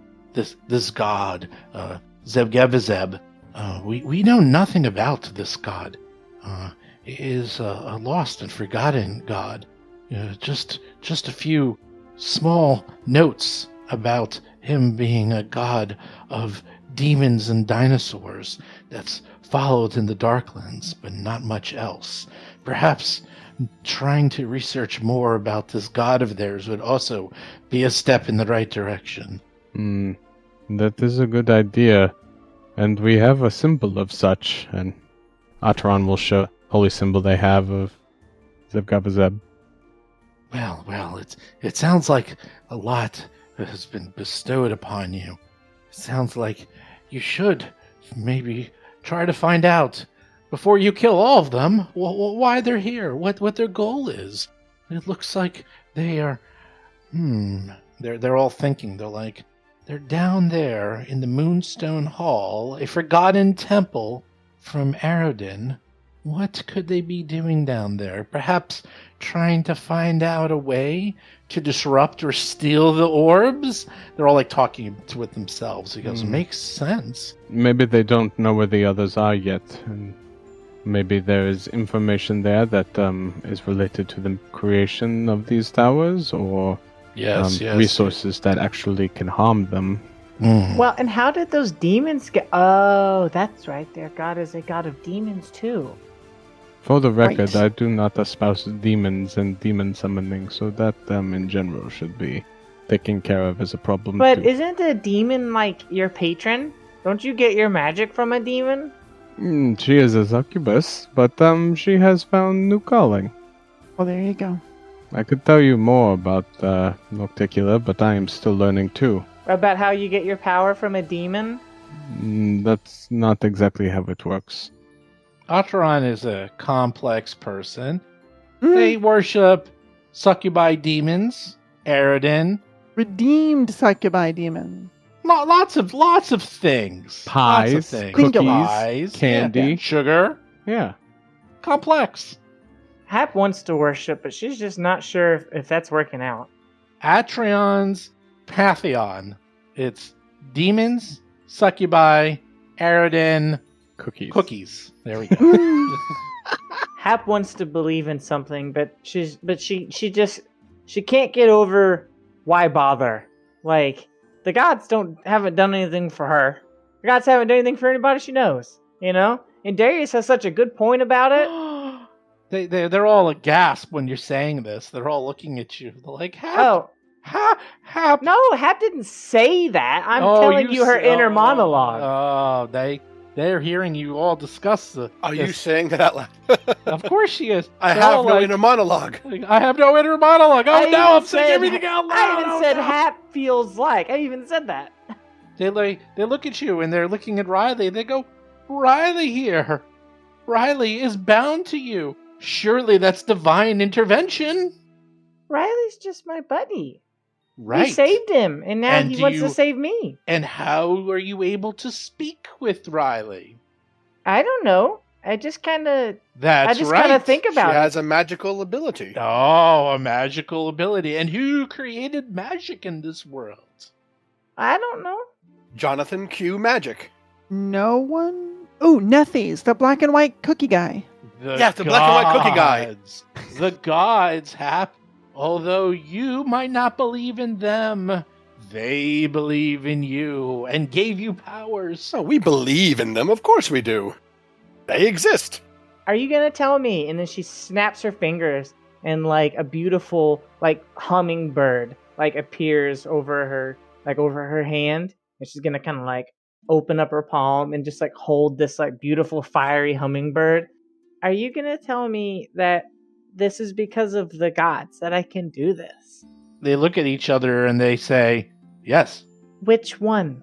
god, Zebgevizeb. We know nothing about this god. He is a lost and forgotten god. Just a few small notes about him being a god of demons and dinosaurs that's followed in the Darklands, but not much else. Perhaps trying to research more about this god of theirs would also be a step in the right direction. That is a good idea. And we have a symbol of such, and Ateran will show holy symbol they have of Zebgabazeb. Well, it sounds like a lot has been bestowed upon you. It sounds like you should maybe try to find out before you kill all of them why they're here, what their goal is. It looks like they are. They're all thinking. They're like, they're down there in the Moonstone Hall, a forgotten temple from Aroden. What could they be doing down there? Perhaps trying to find out a way to disrupt or steal the orbs? They're all like talking with themselves. He goes, makes sense. Maybe they don't know where the others are yet, and maybe there is information there that is related to the creation of these towers, or yes. resources that actually can harm them. Well, and how did those demons get... Oh, that's right. Their god is a god of demons, too. For the record, Right. I do not espouse demons and demon summoning, so that in general should be taken care of as a problem. But too. isn't a demon like your patron? Don't you get your magic from a demon? She is a succubus, but she has found new calling. Well, there you go. I could tell you more about Nocticula, but I am still learning too. About how you get your power from a demon? That's not exactly how it works. Ateran is a complex person. They worship succubi demons, Aroden, Redeemed succubi demon. lots of things. Pies, Lots of things. cookies, Pies, candy. sugar, Yeah. complex. Hap wants to worship, but she's just not sure if that's working out. Atrian's Pantheon. It's demons, succubi, Aroden, cookies. There we go. Hap wants to believe in something, but she can't get over why bother. Like, the gods haven't done anything for her. The gods haven't done anything for anybody she knows, you know? And Darius has such a good point about it. They're all aghast when you're saying this. They're all looking at you. They're like, Hap. No, Hap didn't say that. I'm telling you her inner monologue. They're hearing you all discuss the. Are you saying that out loud? Of course she is. I They're have all no like, inner monologue. I have no inner monologue. Oh, I now I'm even saying said- everything out loud. I even Oh, said no. Hap feels like. I even said that. They look at you and they're looking at Riley. They go, Riley here. Riley is bound to you. Surely that's divine intervention. Riley's just my buddy. Right. We saved him, and now And he do wants you- to save me. And how are you able to speak with Riley? I don't know. I just kind of That's right. kind of think She about has it. a magical ability. Oh, a magical ability. And who created magic in this world? I don't know. Jonathan Q. Magic. No one? Oh, Nethies, the black and white cookie guy. Yes, the black and white cookie guy. gods. The gods, Hap. Although you might not believe in them, they believe in you and gave you powers. So we believe in them. Of course we do. They exist. Are you gonna tell me? And then she snaps her fingers, and like a beautiful like hummingbird like appears over her hand, and she's gonna kind of like open up her palm and just like hold this like beautiful fiery hummingbird. Are you gonna tell me that this is because of the gods that I can do this? They look at each other and they say, yes, Which one?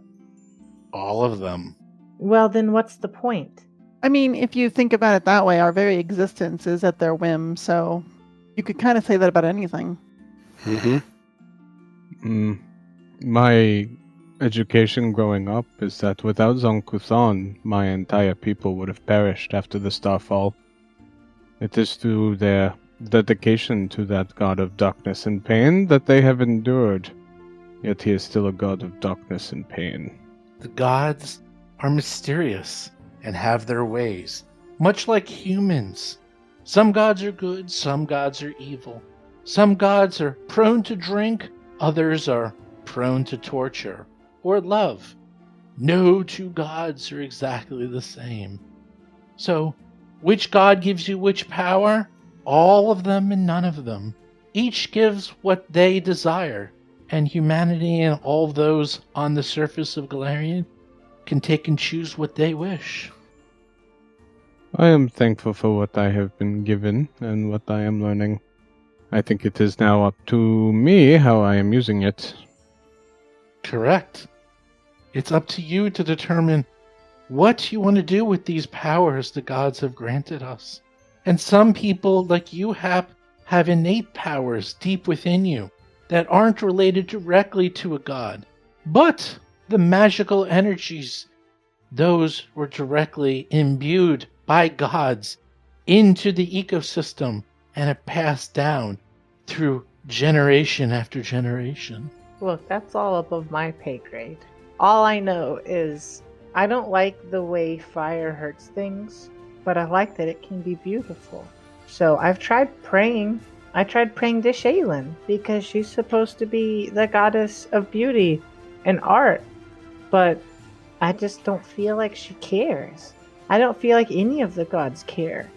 all of them. Well, then what's the point? I mean, if you think about it that way, our very existence is at their whim, so You could kind of say that about anything. My education growing up is that without Zon-Kuthon, my entire people would have perished after the Starfall. It is through their dedication to that god of darkness and pain that they have endured. Yet he is still a god of darkness and pain. The gods are mysterious and have their ways, much like humans. Some gods are good, some gods are evil. Some gods are prone to drink, others are prone to torture or love. No two gods are exactly the same. So, which god gives you which power? All of them and none of them. Each gives what they desire, and humanity and all those on the surface of Galarian can take and choose what they wish. I am thankful for what I have been given and what I am learning. I think it is now up to me how I am using it. Correct. It's up to you to determine what you want to do with these powers the gods have granted us. And some people, like you, have innate powers deep within you that aren't related directly to a god. But the magical energies, those were directly imbued by gods into the ecosystem and have passed down through generation after generation. Look, that's all above my pay grade. All I know is I don't like the way fire hurts things, but I like that it can be beautiful. So I've tried praying. I tried praying to Shaylin because she's supposed to be the goddess of beauty and art, but I just don't feel like she cares. I don't feel like any of the gods care.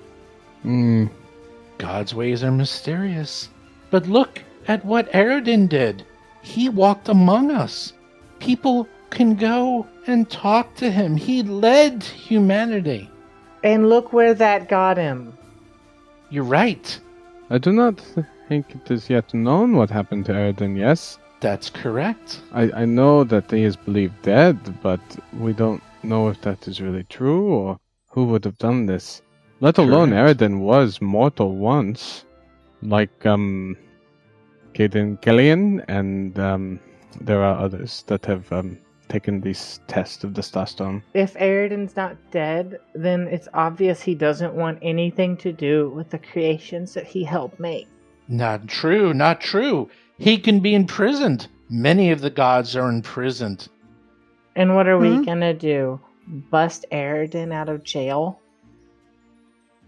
God's ways are mysterious. But look at what Aroden did. He walked among us. People can go and talk to him. He led humanity. And look where that got him. You're right. I do not think it is yet known what happened to Aroden, yes? That's correct. I know that he is believed dead, but we don't know if that is really true or who would have done this. Let alone Correct. Aroden was mortal once. Like, Caden Killian, and there are others that have taken this test of the Starstone. If Aroden's not dead, then it's obvious he doesn't want anything to do with the creations that he helped make. Not true, not true. He can be imprisoned. Many of the gods are imprisoned. And what are we gonna do? Bust Aroden out of jail?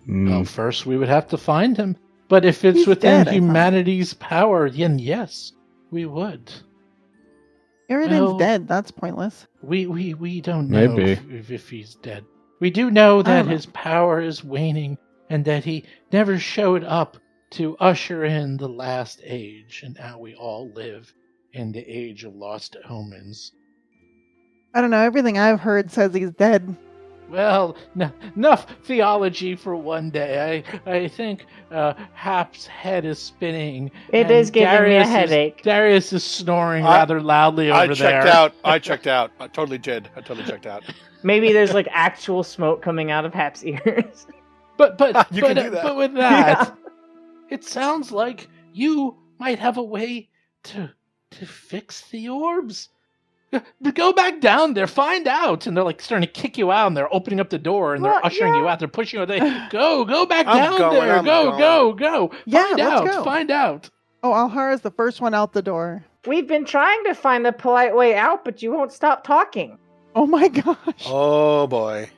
Well, first we would have to find him. But if it's He's within dead, I thought. humanity's power, then yes, we would. Aroden's Well- dead. That's pointless. We don't know Maybe. if he's dead. We do know I that don't know. his power is waning and that he never showed up to usher in the last age, and now we all live in the age of lost omens. I don't know. Everything I've heard says he's dead. Well, enough theology for one day. I think Hap's head is spinning. It and is giving me a Darius headache. Darius is snoring I- rather loudly over I there. checked out. I checked out. I totally did. I totally checked out. Maybe there's like actual smoke coming out of Hap's ears. But You can do that. but with that, it sounds like you might have a way to fix the orbs. Go back down there, find out. And they're like starting to kick you out, and they're opening up the door, and they're Well, ushering yeah. you out. They're pushing you. They go back I'm down going, there. I'm Go. Yeah, Find let's out. go. Find out. Oh, Alhara's the first one out the door. We've been trying to find the polite way out, but you won't stop talking. Oh my gosh. Oh boy.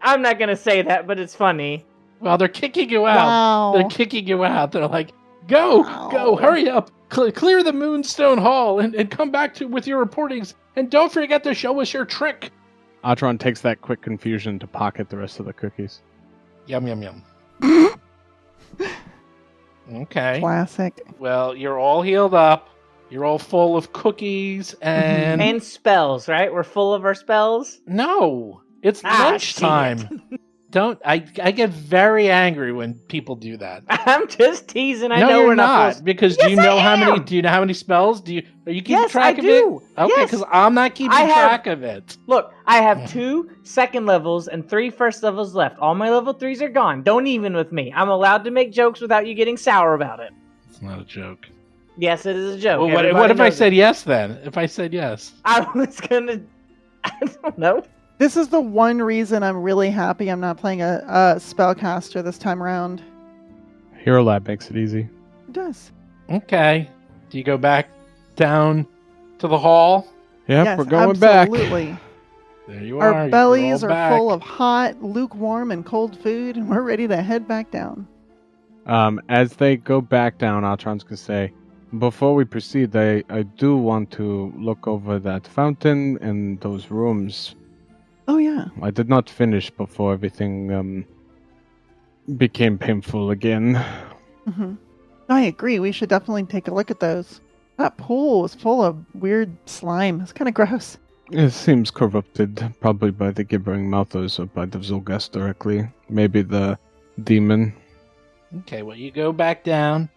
I'm not gonna say that, but it's funny. Well, they're kicking you out. Wow. They're kicking you out. They're like, go, Wow. hurry up, clear the Moonstone Hall, and come back with your reportings. And don't forget to show us your trick. Ateran takes that quick confusion to pocket the rest of the cookies. Yum, yum, yum. Okay. Classic. Well, you're all healed up. You're all full of cookies and... And spells, right? We're full of our spells. No, it's Ah, lunchtime. I get very angry when people do that. I'm just teasing. I no, know you're we're not. not. Supposed... Because Yes, do you know I how many? am. Do you know how many spells? Are you keeping Yes, track I of do. it? Okay, Yes. because I'm not keeping I have- track of it. Look, I have 2 second levels and 3 first levels left. All my level 3s are gone. Don't even with me. I'm allowed to make jokes without you getting sour about it. not a joke. Yes, it is a joke. Well, what Everybody if I knows said it. yes then? If I said yes? I was gonna. I don't know. This is the one reason I'm really happy I'm not playing a spellcaster this time around. Hero Lab makes it easy. It does. Okay. Do you go back down to the hall? Yep, Yes, we're going back. absolutely. There you are. Our You're bellies all are back. full of hot, lukewarm, and cold food, and we're ready to head back down. As they go back down, Ateran's gonna say, before we proceed, I do want to look over that fountain and those rooms. Oh, yeah. I did not finish before everything became painful again. Hmm. I agree. We should definitely take a look at those. That pool was full of weird slime. It's kind of gross. It seems corrupted, probably by the gibbering mouthers or by the Zolgas directly. Maybe the demon. Okay, well, you go back down.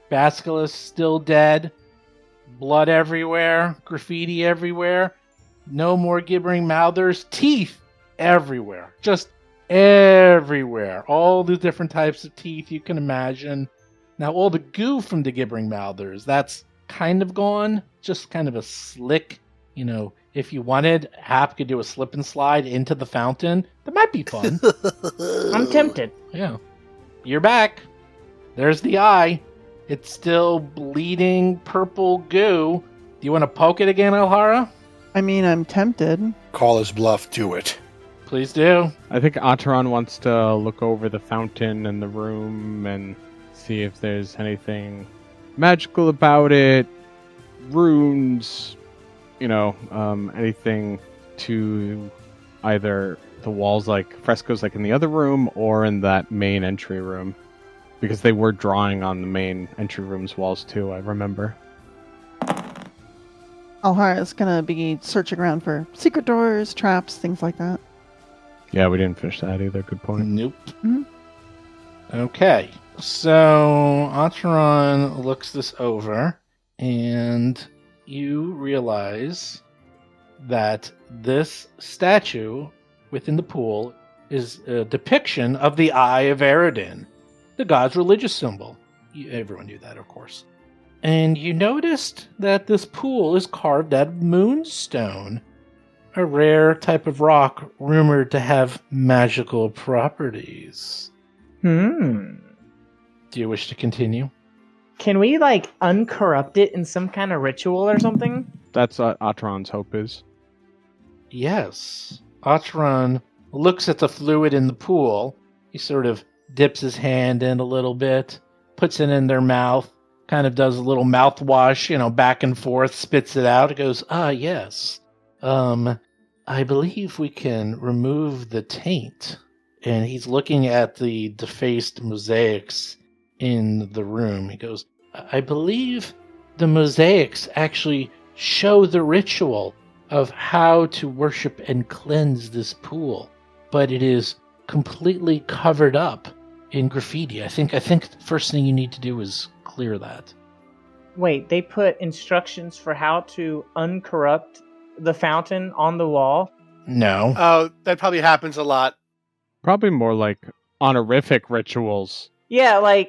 Basilisk still dead. Blood everywhere. Graffiti everywhere. No more gibbering mouthers. Teeth everywhere. Just everywhere. All the different types of teeth you can imagine. Now, all the goo from the gibbering mouthers, that's kind of gone. Just kind of a slick, if you wanted, Hap could do a slip and slide into the fountain. That might be fun. I'm tempted. Yeah. You're back. There's the eye. It's still bleeding purple goo. Do you want to poke it again, Alhara? I mean, I'm tempted. Call his bluff. Do it. Please do. I think Ateran wants to look over the fountain and the room and see if there's anything magical about it. Runes, anything to either the walls like frescoes like in the other room or in that main entry room. Because they were drawing on the main entry room's walls too, I remember. Alhara's gonna be searching around for secret doors, traps, things like that. Yeah, we didn't finish that either. Good point. Nope. Mhm. Okay. So, Ateran looks this over, and you realize that this statue within the pool is a depiction of the Eye of Aroden, the god's religious symbol. Everyone knew that, of course. And you noticed that this pool is carved out of moonstone, a rare type of rock rumored to have magical properties. Hmm. Do you wish to continue? Can we uncorrupt it in some kind of ritual or something? That's what Ateran's hope is. Yes. Ateran looks at the fluid in the pool. He sort of dips his hand in a little bit, puts it in their mouth, kind of does a little mouthwash, back and forth, spits it out. It goes, yes. I believe we can remove the taint. And he's looking at the defaced mosaics in the room. He goes, I believe the mosaics actually show the ritual of how to worship and cleanse this pool, but it is completely covered up in graffiti. I think the first thing you need to do is clear that. Wait, they put instructions for how to uncorrupt the fountain on the wall? No. Oh, that probably happens a lot. Probably more like honorific rituals. Yeah,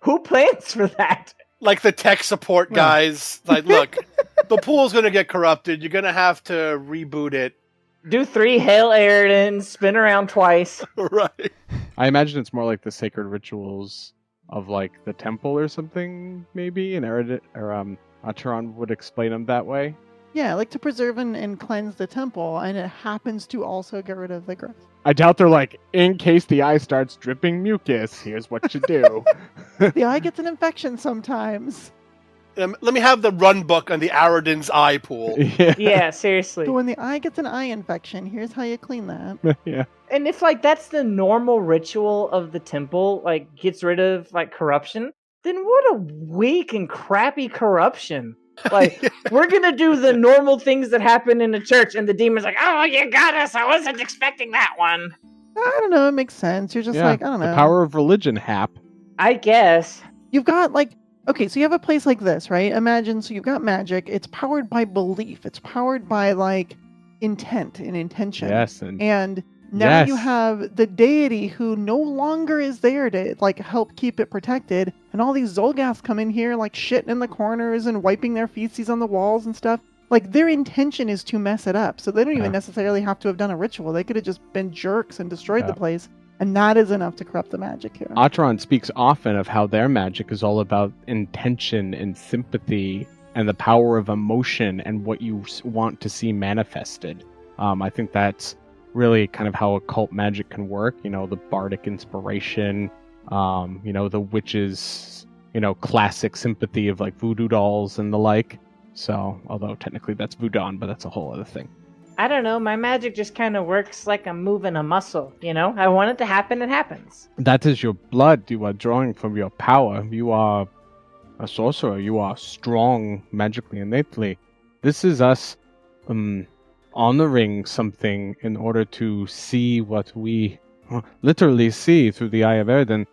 who plans for that? Like the tech support guys. Look, the pool's going to get corrupted. You're going to have to reboot it. Do 3 Hail Aroden, spin around twice. Right. I imagine it's more like the sacred rituals of the temple or something, maybe. And Ateran would explain them that way. Yeah, to preserve and cleanse the temple, and it happens to also get rid of the growth. I doubt they're in case the eye starts dripping mucus, here's what you do. The eye gets an infection sometimes. Let me have the run book on the Aroden's eye pool. Yeah, seriously. So when the eye gets an eye infection, here's how you clean that. Yeah. And if that's the normal ritual of the temple, gets rid of corruption, then what a weak and crappy corruption. We're gonna do the normal things that happen in the church, and the demon's oh, you got us, I wasn't expecting that one. I don't know, it makes sense. You're just I don't know. The power of religion, Hap. I guess. You've got okay, so you have a place like this, right? Imagine, so you've got magic, it's powered by belief, it's powered by intent and intention. Yes, and now you have the deity who no longer is there to help keep it protected, and all these Zolgaths come in here like shitting in the corners and wiping their feces on the walls and stuff. Like, their intention is to mess it up, so they don't even necessarily have to have done a ritual. They could have just been jerks and destroyed the place, and that is enough to corrupt the magic here. Ateran speaks often of how their magic is all about intention and sympathy and the power of emotion and what you want to see manifested. I think that's really kind of how occult magic can work. You know, the bardic inspiration, you know, the witches, you know, classic sympathy of like voodoo dolls and the like. So, although technically that's voodoo, but that's a whole other thing. I don't know. My magic just kind of works like I'm moving a muscle, you know? I want it to happen, it happens. That is your blood. You are drawing from your power. You are a sorcerer. You are strong magically, innately. This is us honoring something in order to see what we literally see through the eye of Aroden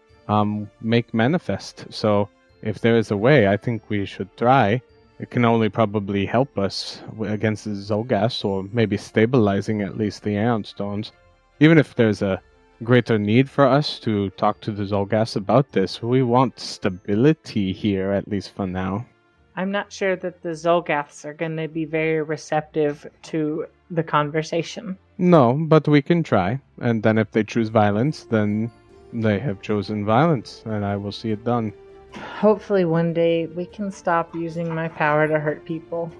make manifest. So, if there is a way, I think we should try. It can only probably help us against the Zolgaths, or maybe stabilizing at least the Aeon Stones. Even if there's a greater need for us to talk to the Zolgaths about this, we want stability here, at least for now. I'm not sure that the Zolgaths are going to be very receptive to the conversation. No, but we can try. And then if they choose violence, then they have chosen violence, and I will see it done. Hopefully one day we can stop using my power to hurt people.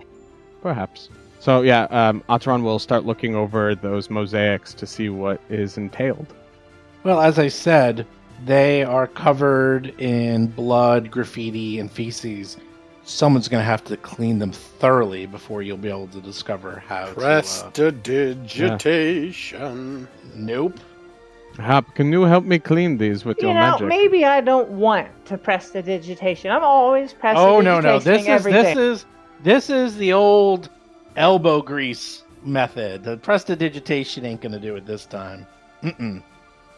Perhaps. So yeah, Ateran will start looking over those mosaics to see what is entailed. Well, as I said, they are covered in blood, graffiti, and feces. Someone's going to have to clean them thoroughly before you'll be able to discover how Prestidigitation. Nope. Hap, can you help me clean these with your magic? Maybe I don't want to prestidigitation. I'm always prestidigitating everything. This is the old elbow grease method. The prestidigitation ain't gonna do it this time.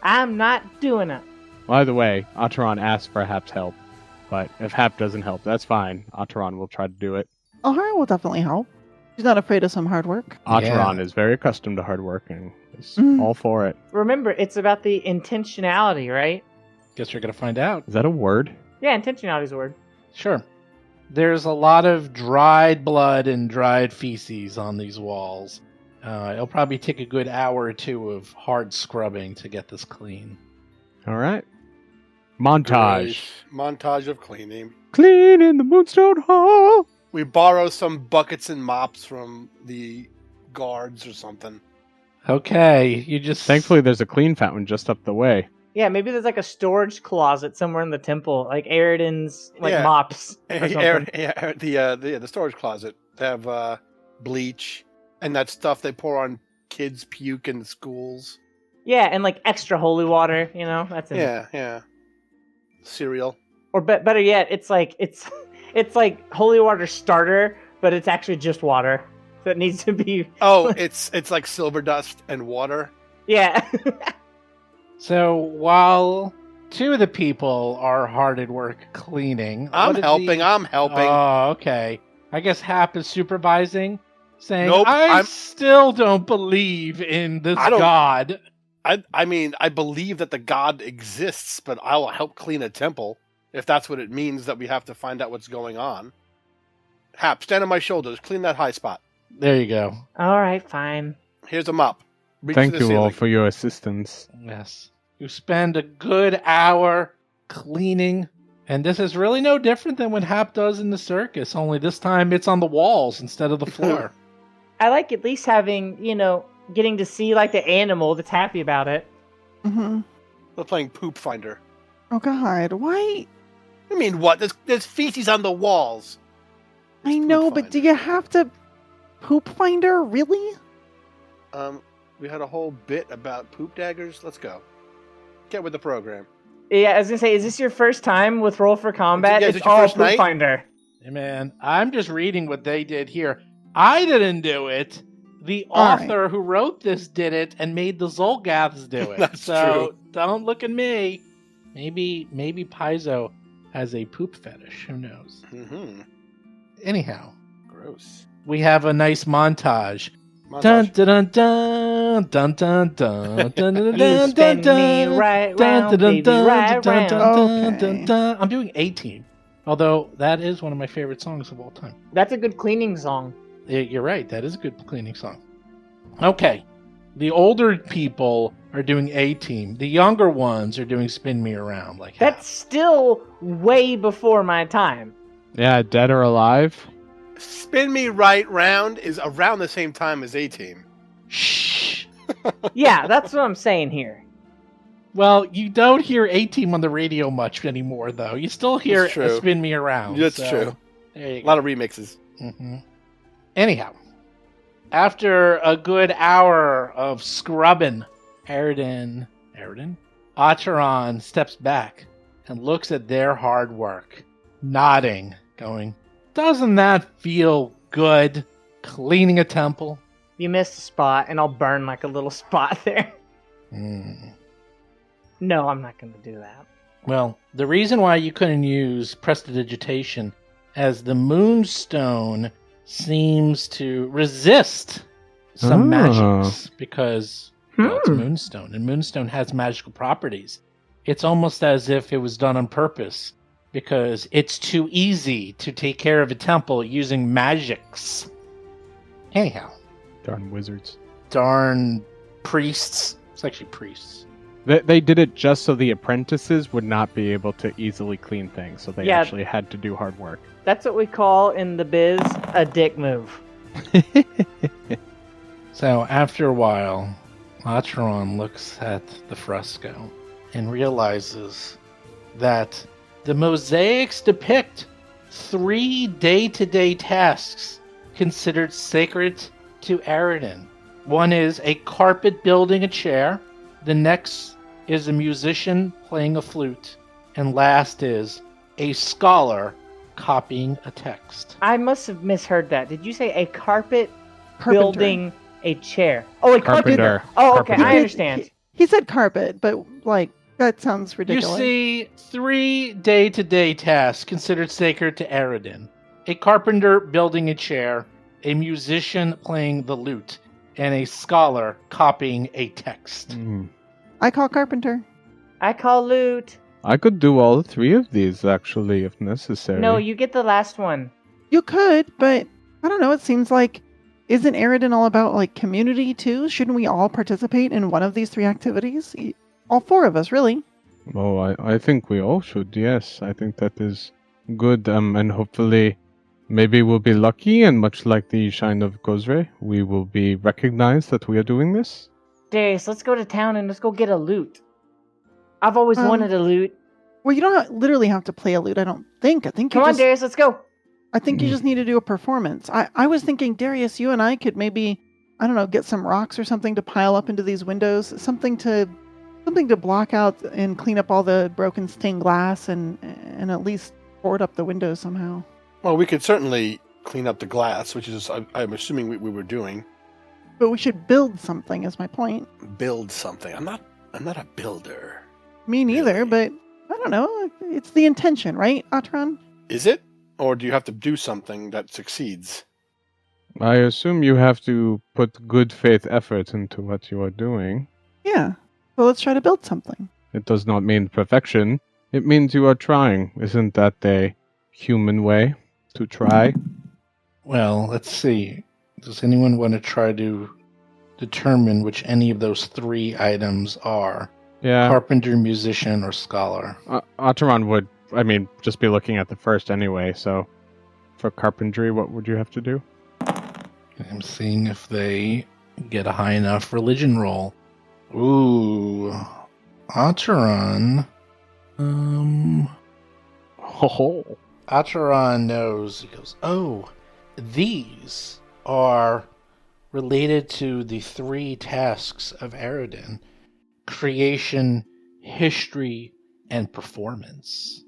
I'm not doing it. By the way, Ateran asked for Hap's help, but if Hap doesn't help, that's fine. Ateran will try to do it. Ahara will definitely help. She's not afraid of some hard work. Ateran is very accustomed to hard work and is all for it. Remember, it's about the intentionality, right? Guess you're gonna find out. Is that a word? Yeah, intentionality is a word. Sure. There's a lot of dried blood and dried feces on these walls. It'll probably take a good hour or two of hard scrubbing to get this clean. All right. Montage. Great. Montage of cleaning. Clean in the Moonstone Hall. We borrow some buckets and mops from the guards or something. Okay, you just... Thankfully, there's a clean fountain just up the way. Yeah, maybe there's like a storage closet somewhere in the temple, like Aroden's mops or something. The storage closet. They have bleach and that stuff they pour on kids' puke in the schools. Yeah, and like extra holy water, you know? That's in it. Yeah. Cereal. Or better yet, it's like holy water starter, but it's actually just water. So it needs to be... Oh, it's like silver dust and water? Yeah. So while two of the people are hard at work cleaning... I'm helping. Oh, okay. I guess Hap is supervising, saying, Nope, I still don't believe in this god. I mean, I believe that the god exists, but I'll help clean a temple, if that's what it means that we have to find out what's going on. Hap, stand on my shoulders. Clean that high spot. There you go. All right, fine. Here's a mop. Reach Thank to the you ceiling. all for your assistance. Yes. You spend a good hour cleaning, and this is really no different than what Hap does in the circus, only this time it's on the walls instead of the floor. I like at least having, getting to see like the animal that's happy about it. Mm-hmm. We're playing Poop Finder. Oh God, why? I mean, what? There's feces on the walls. I know, but do you have to poop finder, really? We had a whole bit about poop daggers. Let's go. Get with the program. Yeah, I was gonna say, is this your first time with Roll for Combat? Yeah, it's all first Poop night? Finder. Hey man, I'm just reading what they did here. I didn't do it. The All author who wrote this did it and made the Zolgaths do it. That's so true. Don't look at me. Maybe Paizo has a poop fetish. Who knows? Mm-hmm. Anyhow, Gross. we have a nice montage. Dun Montage. dun dun dun dun dun dun dun dun You dun spin me dun right dun round, dun dun baby, dun right dun round. dun dun Okay. dun. I'm doing A-Team, although that is one of my favorite songs of all time. That's a good cleaning song. You're right. That is a good cleaning song. Okay. The older people are doing A-Team. The younger ones are doing Spin Me Around. Like That's still way before my time. Yeah, Dead or Alive. Spin Me Right Round is around the same time as A-Team. Shh. Yeah, that's what I'm saying here. Well, you don't hear A-Team on the radio much anymore, though. You still hear That's true. Spin Me Around. That's so true. There you A go. lot of remixes. Anyhow, after a good hour of scrubbing, Aroden, Ateran steps back and looks at their hard work, nodding, going, "Doesn't that feel good, cleaning a temple?" You missed a spot, and I'll burn like a little spot there. No, I'm not going to do that. Well, the reason why you couldn't use prestidigitation as the moonstone seems to resist some magics because well, it's moonstone, and moonstone has magical properties. It's almost as if it was done on purpose because it's too easy to take care of a temple using magics. Anyhow, Darn wizards. darn priests. It's actually priests. They did it just so the apprentices would not be able to easily clean things, so they Yeah. actually had to do hard work. That's what we call in the biz a dick move. So after a while, Ateran looks at the fresco and realizes that the mosaics depict 3 day-to-day tasks considered sacred to Aroden. One is a carpet building a chair. The next is a musician playing a flute. And last is a scholar copying a text. I must have misheard that. Did you say a carpet Carpenter. building a chair? Oh, a Carpenter. carpenter. Oh, okay, Carpenter. I understand. He said carpet, but like that sounds You ridiculous. see 3 day-to-day tasks considered sacred to Aroden. A carpenter building a chair, a musician playing the lute, and a scholar copying a text. I call carpenter. I call loot. I could do all 3 of these, actually, if necessary. No, you get the last one. You could, but I don't know. It seems like isn't Aroden all about like community too? Shouldn't we all participate in one of these 3 activities? All 4 of us, really. Oh, I think we all should, yes. I think that is good, and hopefully maybe we'll be lucky, and much like the Shine of Gozre, we will be recognized that we are doing this. Darius, let's go to town and let's go get a loot. I've always wanted a loot. Well, you don't literally have to play a lute. I don't think. I think Come you on, just, Darius, let's go. I think you just need to do a performance. I was thinking, Darius, you and I could maybe, I don't know, get some rocks or something to pile up into these windows, something to block out and clean up all the broken stained glass, and at least board up the windows somehow. Well, we could certainly clean up the glass, which is, I'm assuming we were doing. But we should build something. Is my point. Build something. I'm not a builder. Me neither, Really? but I don't know. It's the intention, right, Ateran? Is it? Or do you have to do something that succeeds? I assume you have to put good faith effort into what you are doing. Yeah. So let's try to build something. It does not mean perfection. It means you are trying. Isn't that a human way to try? Well, let's see. Does anyone want to try to determine which any of those 3 items are? Yeah. Carpenter, musician, or scholar? Ateran would, just be looking at the first anyway, so for carpentry, what would you have to do? I'm seeing if they get a high enough religion roll. Ooh. Ateran. Oh. Ateran knows. He goes, oh, these are related to the 3 tasks of Aroden: creation, history, and performance.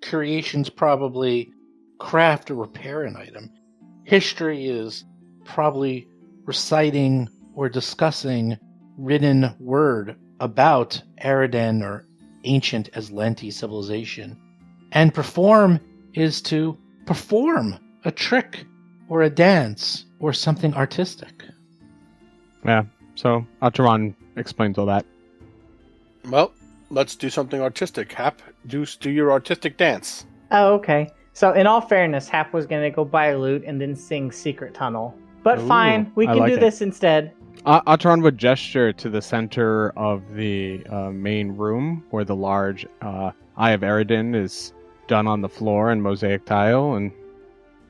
Creation's probably craft or repair an item. History is probably reciting or discussing written word about Aroden or ancient Aslanti civilization. And perform is to perform a trick or a dance or something artistic. Yeah. So Ateran explains all that. Well, let's do something artistic. Hap, do your artistic dance. Oh, okay. So, in all fairness, Hap was gonna go buy loot and then sing Secret Tunnel. But Ooh, fine, we I can like do it. this instead. Ateran would gesture to the center of the main room where the large Eye of Aroden is done on the floor in mosaic tile, and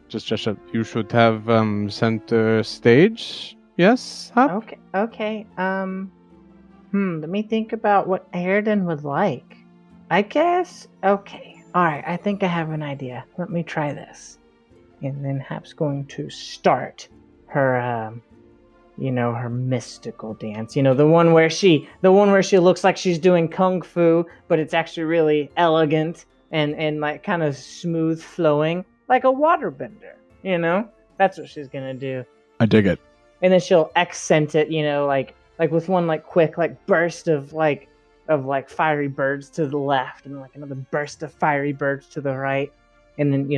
just you should have center stage. Yes, Hap? Okay. Let me think about what Aroden would like. I guess. Okay. All right. I think I have an idea. Let me try this. And then Hap's going to start her, her mystical dance. The one where she looks like she's doing kung fu, but it's actually really elegant and like kind of smooth flowing, like a waterbender. That's what she's gonna do. I dig it. And then she'll accent it, like with one like quick like burst of fiery birds to the left, and like another burst of fiery birds to the right, and then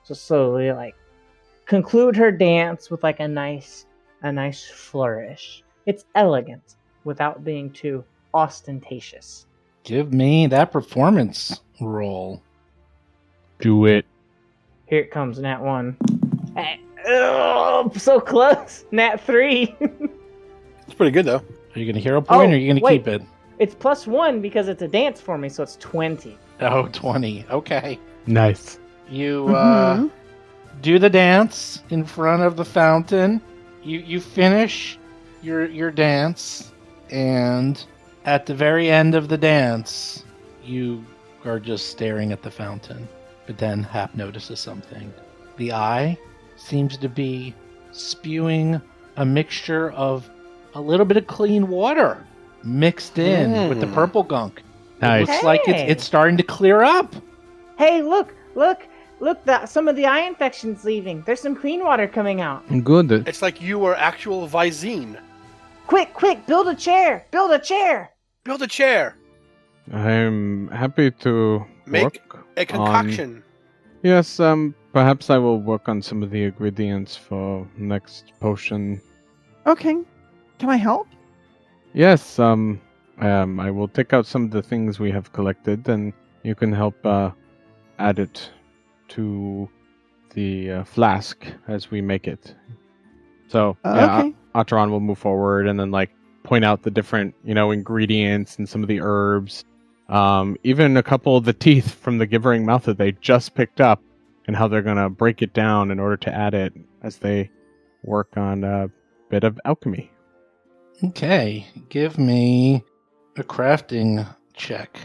so slowly like conclude her dance with like a nice flourish. It's elegant without being too ostentatious. Give me that performance roll. Do it. Here it comes, Nat 1. Oh, so close. Nat 3. It's pretty good, though. Are you going to hero point or are you going to wait. keep it? It's +1 because it's a dance for me, so it's 20. Oh, 20. Okay. Nice. You do the dance in front of the fountain. You finish your dance, and at the very end of the dance, you are just staring at the fountain. But then Hap notices something. The eye seems to be spewing a mixture of a little bit of clean water mixed in with the purple gunk. Nice. It looks like it's starting to clear up. Hey, look! Some of the eye infection's leaving. There's some clean water coming out. Good. It's like you were actual Visine. Quick! Build a chair! Build a chair! Build a chair. I'm happy to Make work a concoction. Yes, perhaps I will work on some of the ingredients for next potion. Okay. Can I help? Yes, I will take out some of the things we have collected, and you can help add it to the flask as we make it. So, Okay. Ateran will move forward and then point out the different, ingredients and some of the herbs. Even a couple of the teeth from the Givering Mouth that they just picked up, and how they're going to break it down in order to add it as they work on a bit of alchemy. Okay, give me a crafting check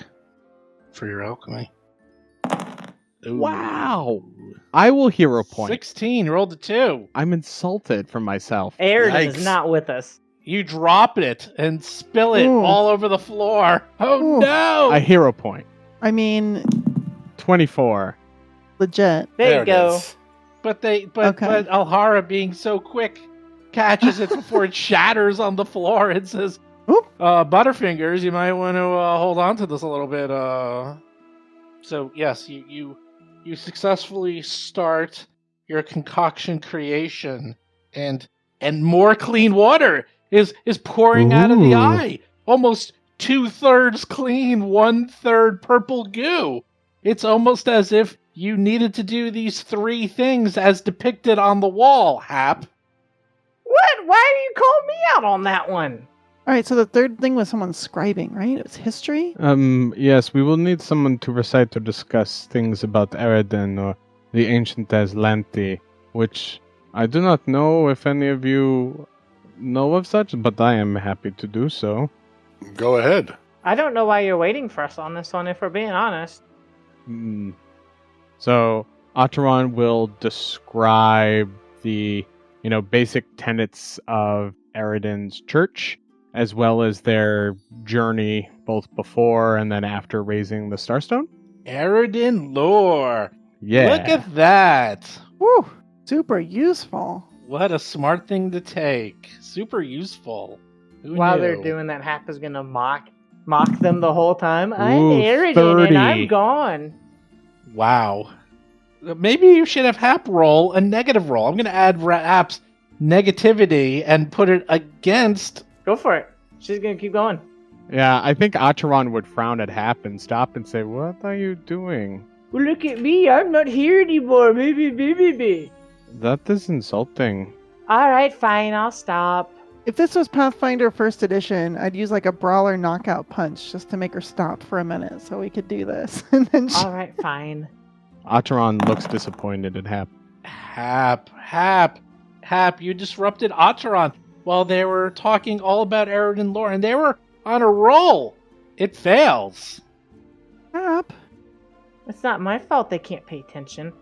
for your alchemy. Ooh. Wow! I will hero point. 16, you rolled a 2. I'm insulted from myself. Aroden Yikes. is not with us. You drop it and spill it Ooh. all over the floor. Oh Ooh. no! A hero point. I mean, 24. legit. There you it go. is. But Okay. Alhara, being so quick, catches it before it shatters on the floor and says, Oop. Butterfingers, you might want to hold on to this a little bit. So yes, you successfully start your concoction creation, and more clean water is pouring out of the Ooh. eye. Almost 2/3 clean, 1/3 purple goo. It's almost as if you needed to do these 3 things as depicted on the wall, Hap. What? Why are you calling me out on that one? All right, so the third thing was someone scribing, right? It was history? Yes, we will need someone to recite or discuss things about Aroden or the ancient Aslanti, which I do not know if any of you know of such, but I am happy to do so. Go ahead. I don't know why you're waiting for us on this one, if we're being honest. So, Ateran will describe the, basic tenets of Aroden's church, as well as their journey both before and then after raising the Starstone. Aroden lore. Yeah. Look at that. Woo! Super useful. What a smart thing to take. Super useful. Who While knew? they're doing that, Hap is gonna mock them the whole time. I'm Ooh, Aroden 30. and I'm gone. Wow. Maybe you should have Hap roll a negative roll. I'm going to add Hap's negativity and put it against. Go for it. She's gonna keep going. Yeah, I think Ateran would frown at Hap and stop and say, "What are you doing?" Well, look at me. I'm not here anymore. Maybe. That is insulting. All right, fine. I'll stop. If this was Pathfinder First Edition, I'd use like a brawler knockout punch just to make her stop for a minute so we could do this. And then All right, fine. Ateran looks disappointed at Hap. Hap, you disrupted Ateran while they were talking all about Aroden lore, and they were on a roll. It fails. Hap. It's not my fault they can't pay attention.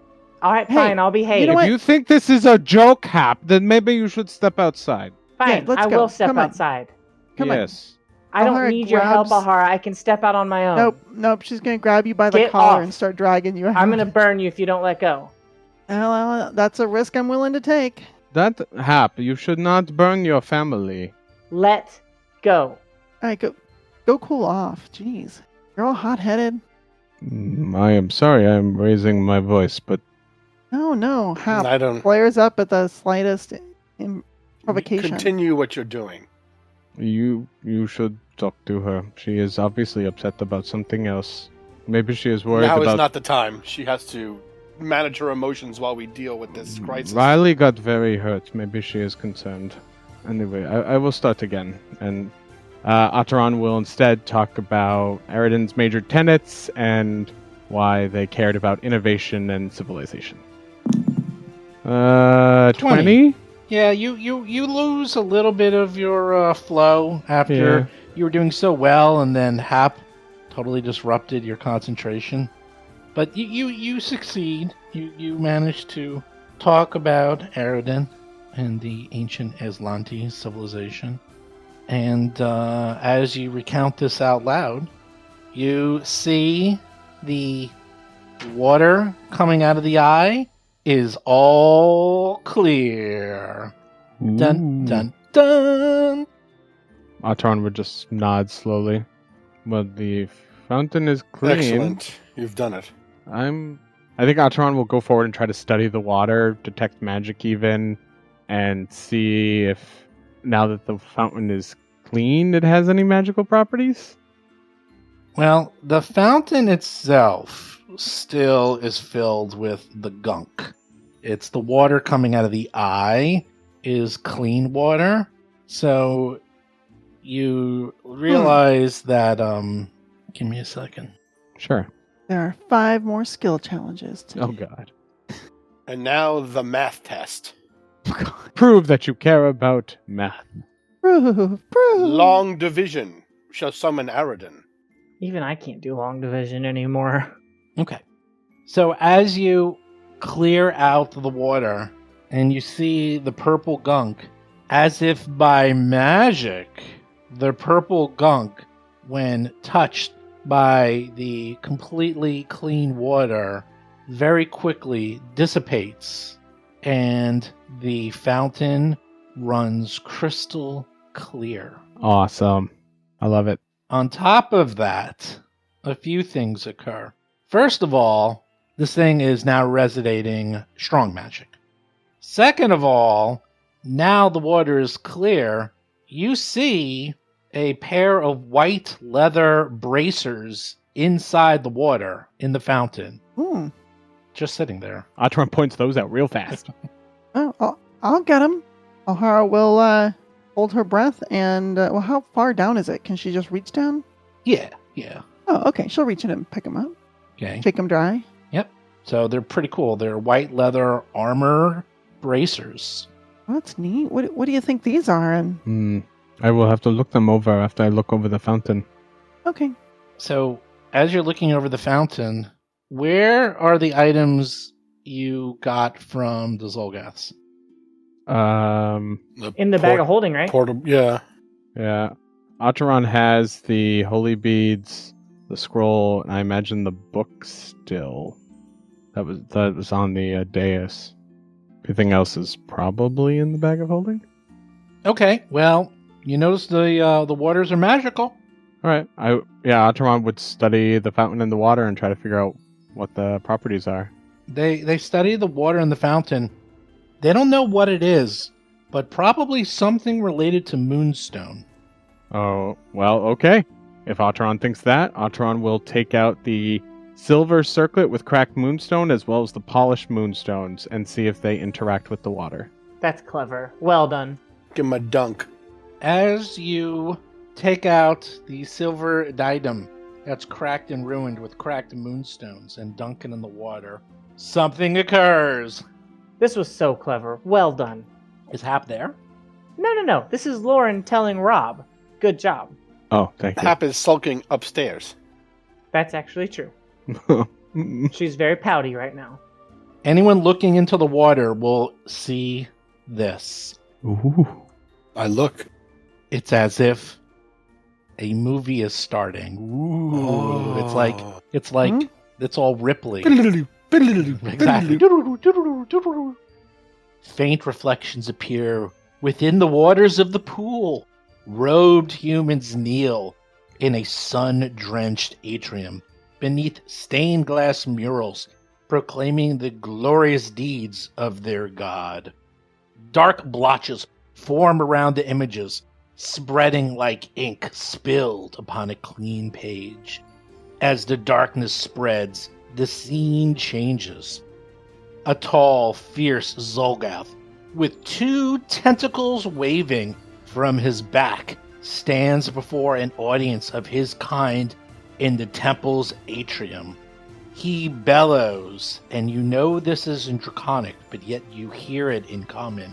All right, Hey, fine. I'll behave. you know If what? you think this is a joke, Hap, then maybe you should step outside. Fine, Yeah, let's I go. will step Come on. outside. Come on. yes. I don't Alhara need your help, grabs- Alhara. I can step out on my own. Nope. She's gonna grab you by the Get collar off. and start dragging you out. I'm gonna burn you if you don't let go. Well, that's a risk I'm willing to take. That, Hap, you should not burn your family. Let go. All right, go cool off. Jeez, you're all hot-headed. I am sorry I am raising my voice, but No, Hap I don't. flares up at the slightest provocation. Continue what you're doing. you should talk to her. She is obviously upset about something else. Maybe she is worried Now about... is not the time. She has to manage her emotions while we deal with this crisis. Riley got very hurt. Maybe she is concerned. Anyway, I will start again. And Ateran will instead talk about Aroden's major tenets and why they cared about innovation and civilization. 20? Yeah, you lose a little bit of your flow after you were doing so well, and then Hap totally disrupted your concentration. But you succeed. You manage to talk about Aroden and the ancient Aslanti civilization. And as you recount this out loud, you see the water coming out of the eye is all clear. Dun, dun, dun. Ateran would just nod slowly. Well, the fountain is clean. Excellent. You've done it. I think Ateran will go forward and try to study the water, detect magic even, and see if, now that the fountain is clean, it has any magical properties? Well, the fountain itself still is filled with the gunk. It's the water coming out of the eye is clean water. So you realize that, give me a second. Sure. There are 5 more skill challenges to Oh, do. God. And now the math test. Prove that you care about math. Prove. Long division shall summon Aroden. Even I can't do long division anymore. Okay. So as you clear out the water and you see the purple gunk, as if by magic, the purple gunk, when touched by the completely clean water, very quickly dissipates, and the fountain runs crystal clear. Awesome. I love it. On top of that, a few things occur. First of all, this thing is now resonating strong magic. Second of all, now the water is clear. You see a pair of white leather bracers inside the water in the fountain, just sitting there. Ateran points those out real fast. Oh, I'll get him. Alhara will hold her breath and, well, how far down is it? Can she just reach down? Yeah. Oh, okay. She'll reach in and pick him up. Okay. Shake him dry. So they're pretty cool. They're white leather armor bracers. Well, that's neat. What do you think these are? And I will have to look them over after I look over the fountain. okay. So as you're looking over the fountain, where are the items you got from the Zolgaths? In the bag of holding, right? Portable, yeah. Yeah. Ateran has the holy beads, the scroll, and I imagine the book still. That was on the dais. Everything else is probably in the bag of holding. Okay, well, you notice the waters are magical. All right. Ateran would study the fountain and the water and try to figure out what the properties are. They study the water in the fountain. They don't know what it is, but probably something related to Moonstone. Oh, well, okay. If Ateran thinks that, Ateran will take out the silver circlet with cracked moonstone as well as the polished moonstones and see if they interact with the water. That's clever. Well done. Give him a dunk. As you take out the silver diadem that's cracked and ruined with cracked moonstones and dunk it in the water, something occurs. This was so clever. Well done. Is Hap there? No. This is Lauren telling Rob. Good job. Oh, thank you. Hap is sulking upstairs. That's actually true. She's very pouty right now. Anyone looking into the water will see this. Ooh. I look. It's as if a movie is starting. Ooh. Oh. It's like it's all rippling. Exactly. Faint reflections appear within the waters of the pool. Robed humans kneel in a sun-drenched atrium beneath stained glass murals proclaiming the glorious deeds of their god. Dark blotches form around the images, spreading like ink spilled upon a clean page. As the darkness spreads, the scene changes. A tall, fierce Zolgath, with two tentacles waving from his back, stands before an audience of his kind in the temple's atrium. He bellows, and you know this isn't draconic, but yet you hear it in common.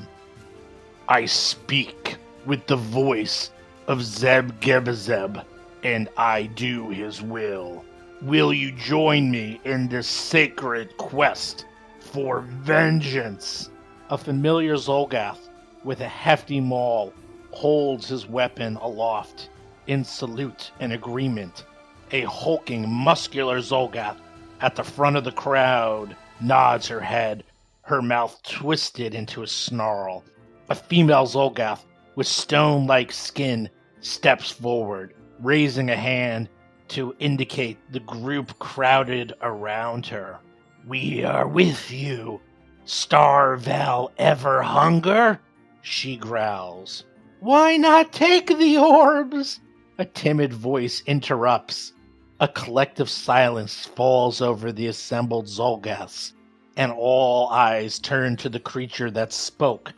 I speak with the voice of Zeb-Gebazeb, and I do his will. Will you join me in this sacred quest for vengeance? A familiar Zolgath with a hefty maul holds his weapon aloft in salute and agreement. A hulking, muscular Zolgath at the front of the crowd nods her head, her mouth twisted into a snarl. A female Zolgath with stone-like skin steps forward, raising a hand to indicate the group crowded around her. We are with you. Starvel ever hunger? She growls. Why not take the orbs? A timid voice interrupts. A collective silence falls over the assembled Zolgaths, and all eyes turn to the creature that spoke.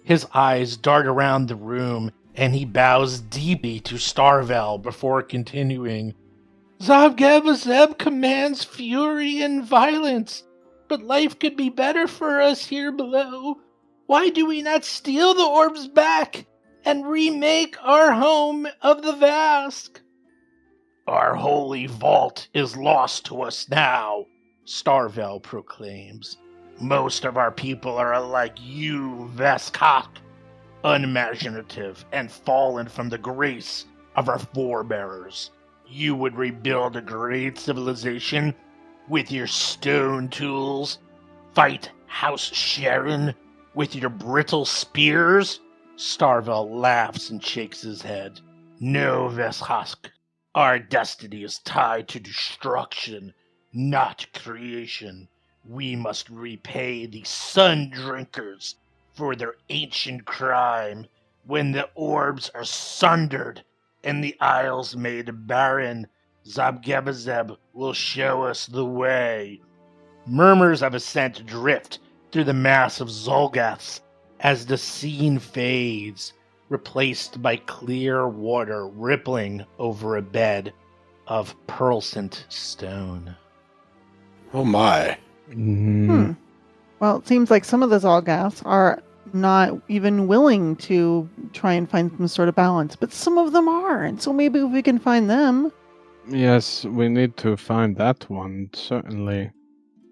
His eyes dart around the room, and he bows deeply to Starvel before continuing. Zeb-Gebazeb commands fury and violence, but life could be better for us here below. Why do we not steal the orbs back and remake our home of the Vask? Our holy vault is lost to us now, Starvel proclaims. Most of our people are like you, Veskak, unimaginative and fallen from the grace of our forebearers. You would rebuild a great civilization with your stone tools, fight House Sharon with your brittle spears? Starvel laughs and shakes his head. No, Veshask. Our destiny is tied to destruction, not creation. We must repay the Sun Drinkers for their ancient crime. When the orbs are sundered and the isles made barren, Zeb-Gebazeb will show us the way. Murmurs of assent drift through the mass of Zolgaths as the scene fades, replaced by clear water rippling over a bed of pearlescent stone. Oh my. Well, it seems like some of the Zolgaths are not even willing to try and find some sort of balance, but some of them are, and so maybe if we can find them. Yes, we need to find that one, certainly.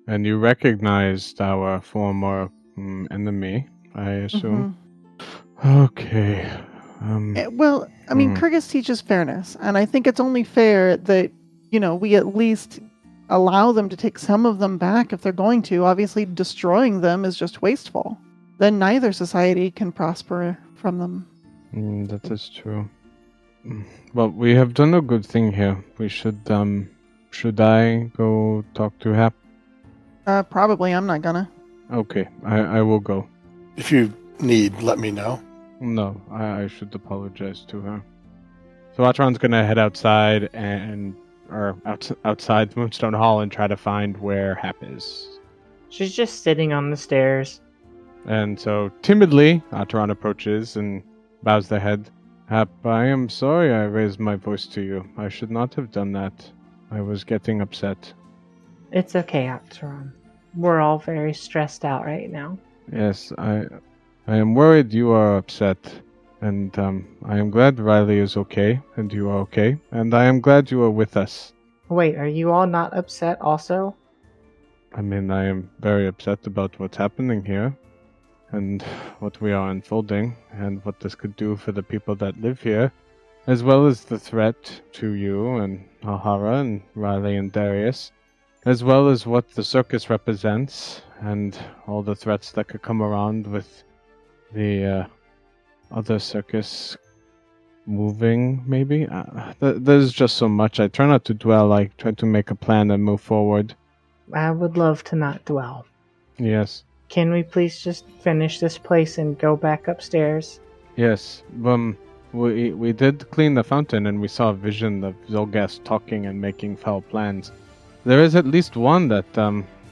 And you recognized our former enemy, I assume. Okay. Well, I mean, Kyrgyz teaches fairness, and I think it's only fair that, we at least allow them to take some of them back if they're going to. Obviously, destroying them is just wasteful. Then neither society can prosper from them. That is true. Well, we have done a good thing here. We should I go talk to Hap? Probably. I'm not gonna. Okay, I will go. If you need let me know. No, I should apologize to her. So Ateran's gonna head outside outside the Moonstone Hall and try to find where Hap is. She's just sitting on the stairs. And so timidly, Ateran approaches and bows their head. Hap, I am sorry I raised my voice to you. I should not have done that. I was getting upset. It's okay, Ateran. We're all very stressed out right now. Yes, I am worried you are upset. And I am glad Riley is okay, and you are okay. And I am glad you are with us. Wait, are you all not upset also? I mean, I am very upset about what's happening here. And what we are unfolding, and what this could do for the people that live here, as well as the threat to you and Alhara and Riley and Darius, as well as what the circus represents, and all the threats that could come around with the other circus moving, maybe? There's just so much. I try not to dwell. I try to make a plan and move forward. I would love to not dwell. Yes. Can we please just finish this place and go back upstairs? Yes. We did clean the fountain and we saw a vision of Zolgast talking and making foul plans. There is at least one that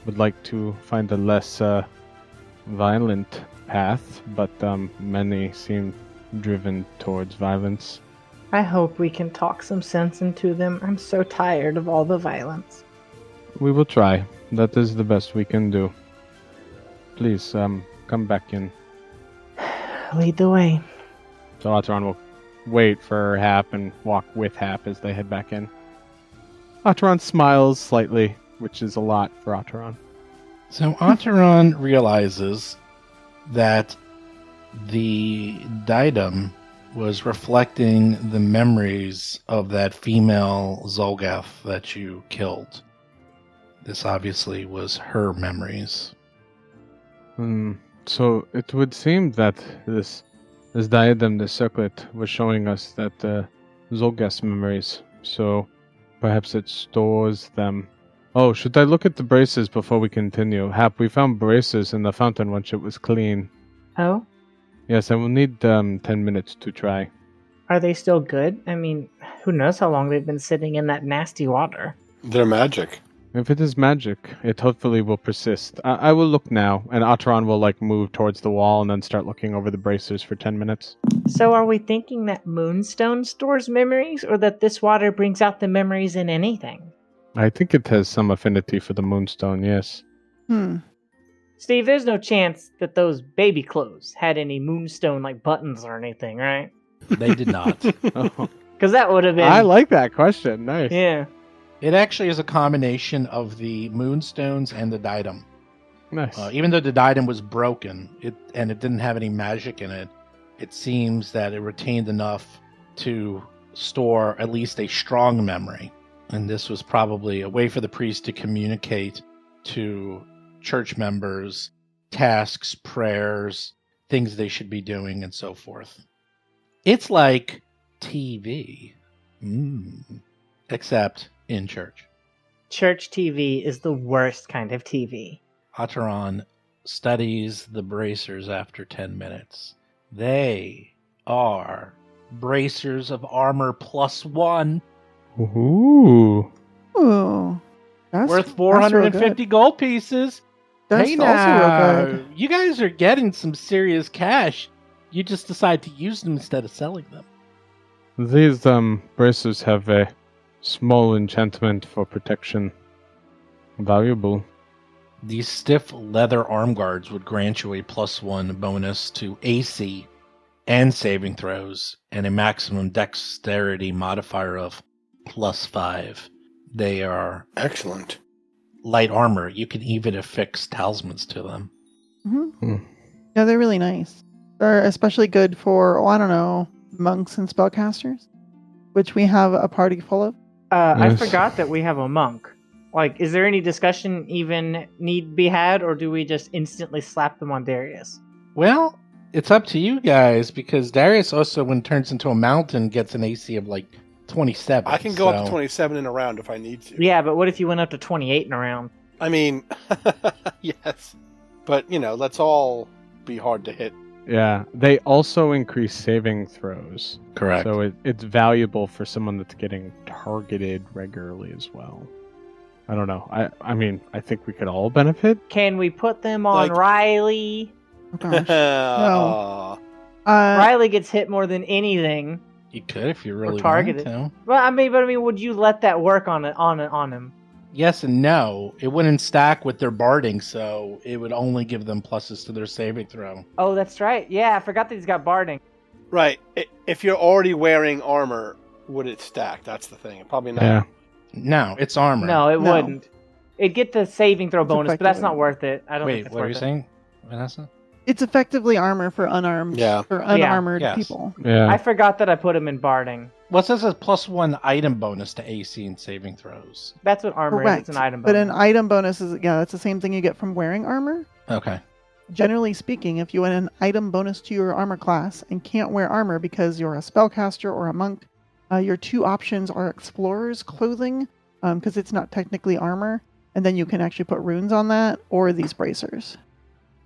would like to find a less violent path, but many seem driven towards violence. I hope we can talk some sense into them. I'm so tired of all the violence. We will try. That is the best we can do. Please, come back in. Lead the way. So Ateran will wait for Hap and walk with Hap as they head back in. Ateran smiles slightly, which is a lot for Ateran. So Ateran realizes that the diadem was reflecting the memories of that female Zolgath that you killed. This obviously was her memories. So it would seem that this diadem, this circlet, was showing us that Zolgath's memories. So perhaps it stores them. Oh, should I look at the braces before we continue? Hap, we found braces in the fountain once it was clean. Oh? Yes, I will need 10 minutes to try. Are they still good? I mean, who knows how long they've been sitting in that nasty water. They're magic. If it is magic, it hopefully will persist. I will look now, and Ateran will move towards the wall and then start looking over the bracers for 10 minutes. So are we thinking that Moonstone stores memories, or that this water brings out the memories in anything? I think it has some affinity for the Moonstone, yes. Steve, there's no chance that those baby clothes had any Moonstone buttons or anything, right? They did not. Because that would have been... I like that question. Nice. Yeah. It actually is a combination of the moonstones and the diadem. Nice. Even though the diadem was broken, and it didn't have any magic in it, it seems that it retained enough to store at least a strong memory. And this was probably a way for the priest to communicate to church members tasks, prayers, things they should be doing, and so forth. It's like TV. Except in church. Church TV is the worst kind of TV. Ateran studies the bracers after 10 minutes. They are bracers of armor +1. Ooh. Ooh. That's Worth that's 450 real gold pieces. good. Hey That's also now, real good. you guys are getting some serious cash. You just decide to use them instead of selling them. These bracers have a small enchantment for protection. Valuable. These stiff leather arm guards would grant you a +1 bonus to AC and saving throws, and a maximum dexterity modifier of +5. They are Excellent. light armor. You can even affix talismans to them. Yeah, they're really nice. They're especially good for, I don't know, monks and spellcasters, which we have a party full of. I Yes. forgot that we have a monk. Is there any discussion even need be had, or do we just instantly slap them on Darius? Well, it's up to you guys, because Darius also, when it turns into a mountain, gets an AC of 27. I can go up to 27 in a round if I need to. Yeah, but what if you went up to 28 in a round? I mean, yes. But, let's all be hard to hit. Yeah, they also increase saving throws. Correct. So it's valuable for someone that's getting targeted regularly as well. I don't know. I mean, I think we could all benefit. Can we put them on Like- Riley? Oh, gosh. Aw. Riley gets hit more than anything. You could if you really targeted. wanted to. Well, I mean, would you let that work on him? Yes and no. It wouldn't stack with their barding, so it would only give them pluses to their saving throw. Oh, that's right. Yeah, I forgot that he's got barding. Right. If you're already wearing armor, would it stack? That's the thing. Probably not. Yeah. No, it's armor. No, it No. wouldn't. It'd get the saving throw It's bonus, but that's effectively- not worth it. I don't think Wait, it's what are worth you it. saying, Vanessa? It's effectively armor for unarmed, Yeah. for unarmored Yes. people. Yeah. I forgot that I put him in barding. Well, it says a +1 item bonus to AC and saving throws. That's what armor Correct. is. It's an item But bonus. an item bonus is, yeah, that's the same thing you get from wearing armor. Okay. Generally speaking, if you add an item bonus to your armor class and can't wear armor because you're a spellcaster or a monk, your two options are explorer's clothing, because it's not technically armor, and then you can actually put runes on that, or these bracers.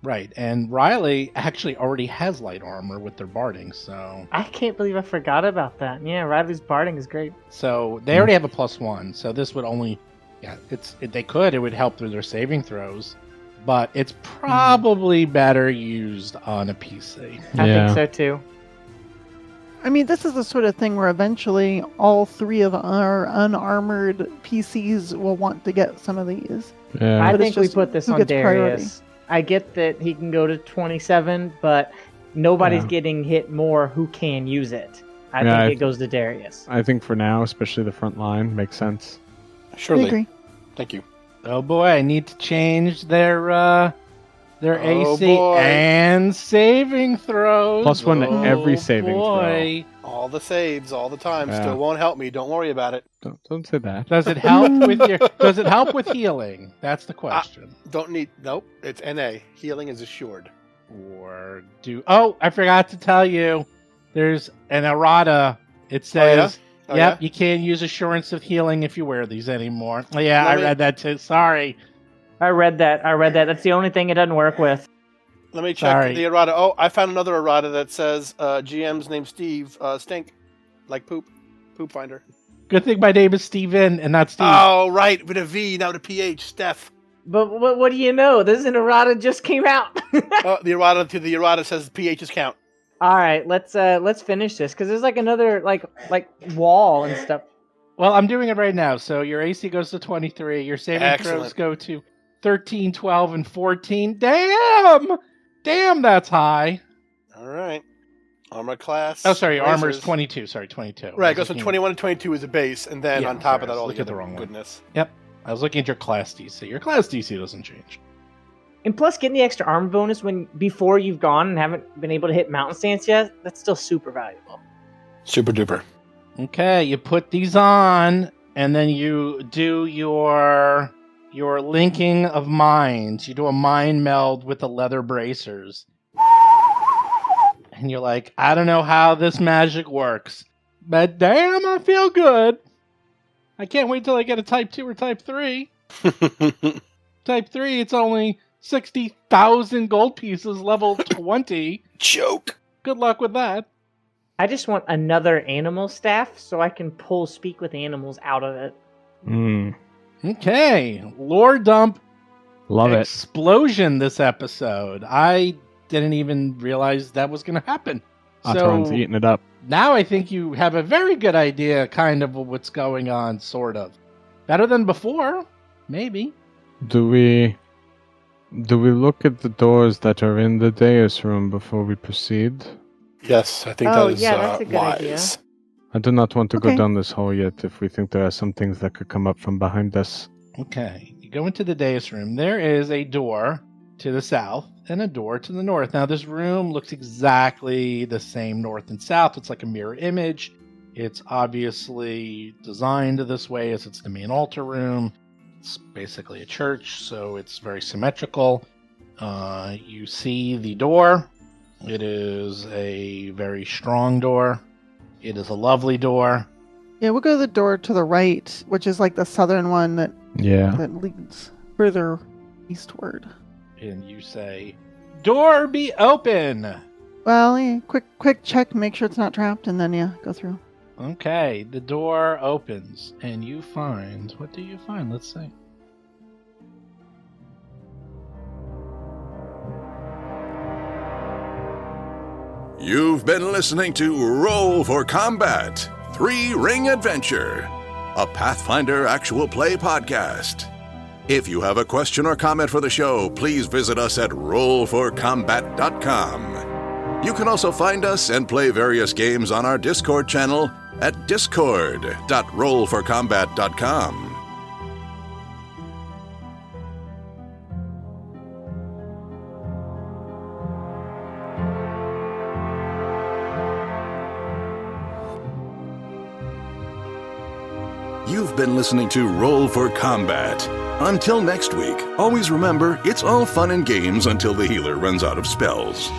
Right, and Riley actually already has light armor with their barding, so I can't believe I forgot about that. Yeah, Riley's barding is great. they already have a +1. So this would only, it would help through their saving throws, but it's probably better used on a PC. I Yeah. think so too. I mean, this is the sort of thing where eventually all three of our unarmored PCs will want to get some of these. Yeah. I But it's think we just put this who on gets priority. Darius. I get that he can go to 27, but nobody's Yeah. getting hit more who can use it. I Yeah, think it goes to Darius. I think for now, especially the front line, makes sense. I Surely. agree. Thank you. Oh boy, I need to change their Oh, AC boy. and saving throws. +1 to Oh, every saving boy. All the saves, all the time. Yeah. Still won't help me. Don't worry about it. Don't say that. Does it help with your? Does it help with healing? That's the question. Don't need. Nope. It's NA. Healing is assured. Or do? Oh, I forgot to tell you. There's an errata. It says, Oh, "Yep, yeah? you can't use assurance of healing if you wear these anymore." Oh, yeah, Let I me- read that too. Sorry. I read that. That's the only thing it doesn't work with. Let me check Sorry. the errata. Oh, I found another errata that says GM's name Steve. Stink. Like poop. Poop finder. Good thing my name is Steven and not Steve. Oh, right. With a V, not with a PH. Steph. But what do you know? This errata just came out. Oh, the errata says PH's count. All right, let's finish this because there's like another like wall and stuff. Well, I'm doing it right now. So your AC goes to 23. Your saving throws Excellent. go to 13, 12, and 14. Damn, that's high. All right. Armor class. Oh, sorry, armor is bracers. 22. Sorry, 22. Right, I it goes was from looking- 21 to 22 is a base, and then Yeah, on top sorry, of that, I was all looking the at the wrong one. goodness. Yep. I was looking at your class DC. Your class DC doesn't change. And plus, getting the extra armor bonus before you've gone and haven't been able to hit mountain stance yet, that's still super valuable. Super duper. Okay, you put these on, and then you do your linking of minds. You do a mind meld with the leather bracers. And you're like, I don't know how this magic works, but damn, I feel good. I can't wait till I get a type 2 or type 3. Type 3, it's only 60,000 gold pieces, level 20. Joke. Good luck with that. I just want another animal staff so I can pull speak with animals out of it. Mm, Okay, lore dump love it. explosion this episode. I didn't even realize that was going to happen. Ateran's So eating it up. now I think you have a very good idea, kind of what's going on, sort of. Better than before, maybe. Do we look at the doors that are in the dais room before we proceed? Yes, I think Oh, that is yeah, that's a good idea. wise. I do not want to go Okay. down this hall yet if we think there are some things that could come up from behind us. Okay, you go into the dais room. There is a door to the south and a door to the north. Now, this room looks exactly the same north and south. It's like a mirror image. It's obviously designed this way as it's the main altar room. It's basically a church, so it's very symmetrical. You see the door. It is a very strong door. It is a lovely door. Yeah, we'll go to the door to the right, which is like the southern one that Yeah. leads further eastward. And you say, "Door be open!" Well, yeah, quick check, make sure it's not trapped, and then yeah, go through. Okay, the door opens, and you find... What do you find? Let's see. You've been listening to Roll for Combat 3-Ring Adventure, a Pathfinder actual play podcast. If you have a question or comment for the show, please visit us at rollforcombat.com. You can also find us and play various games on our Discord channel at discord.rollforcombat.com. You've been listening to Roll for Combat. Until next week, always remember, it's all fun and games until the healer runs out of spells.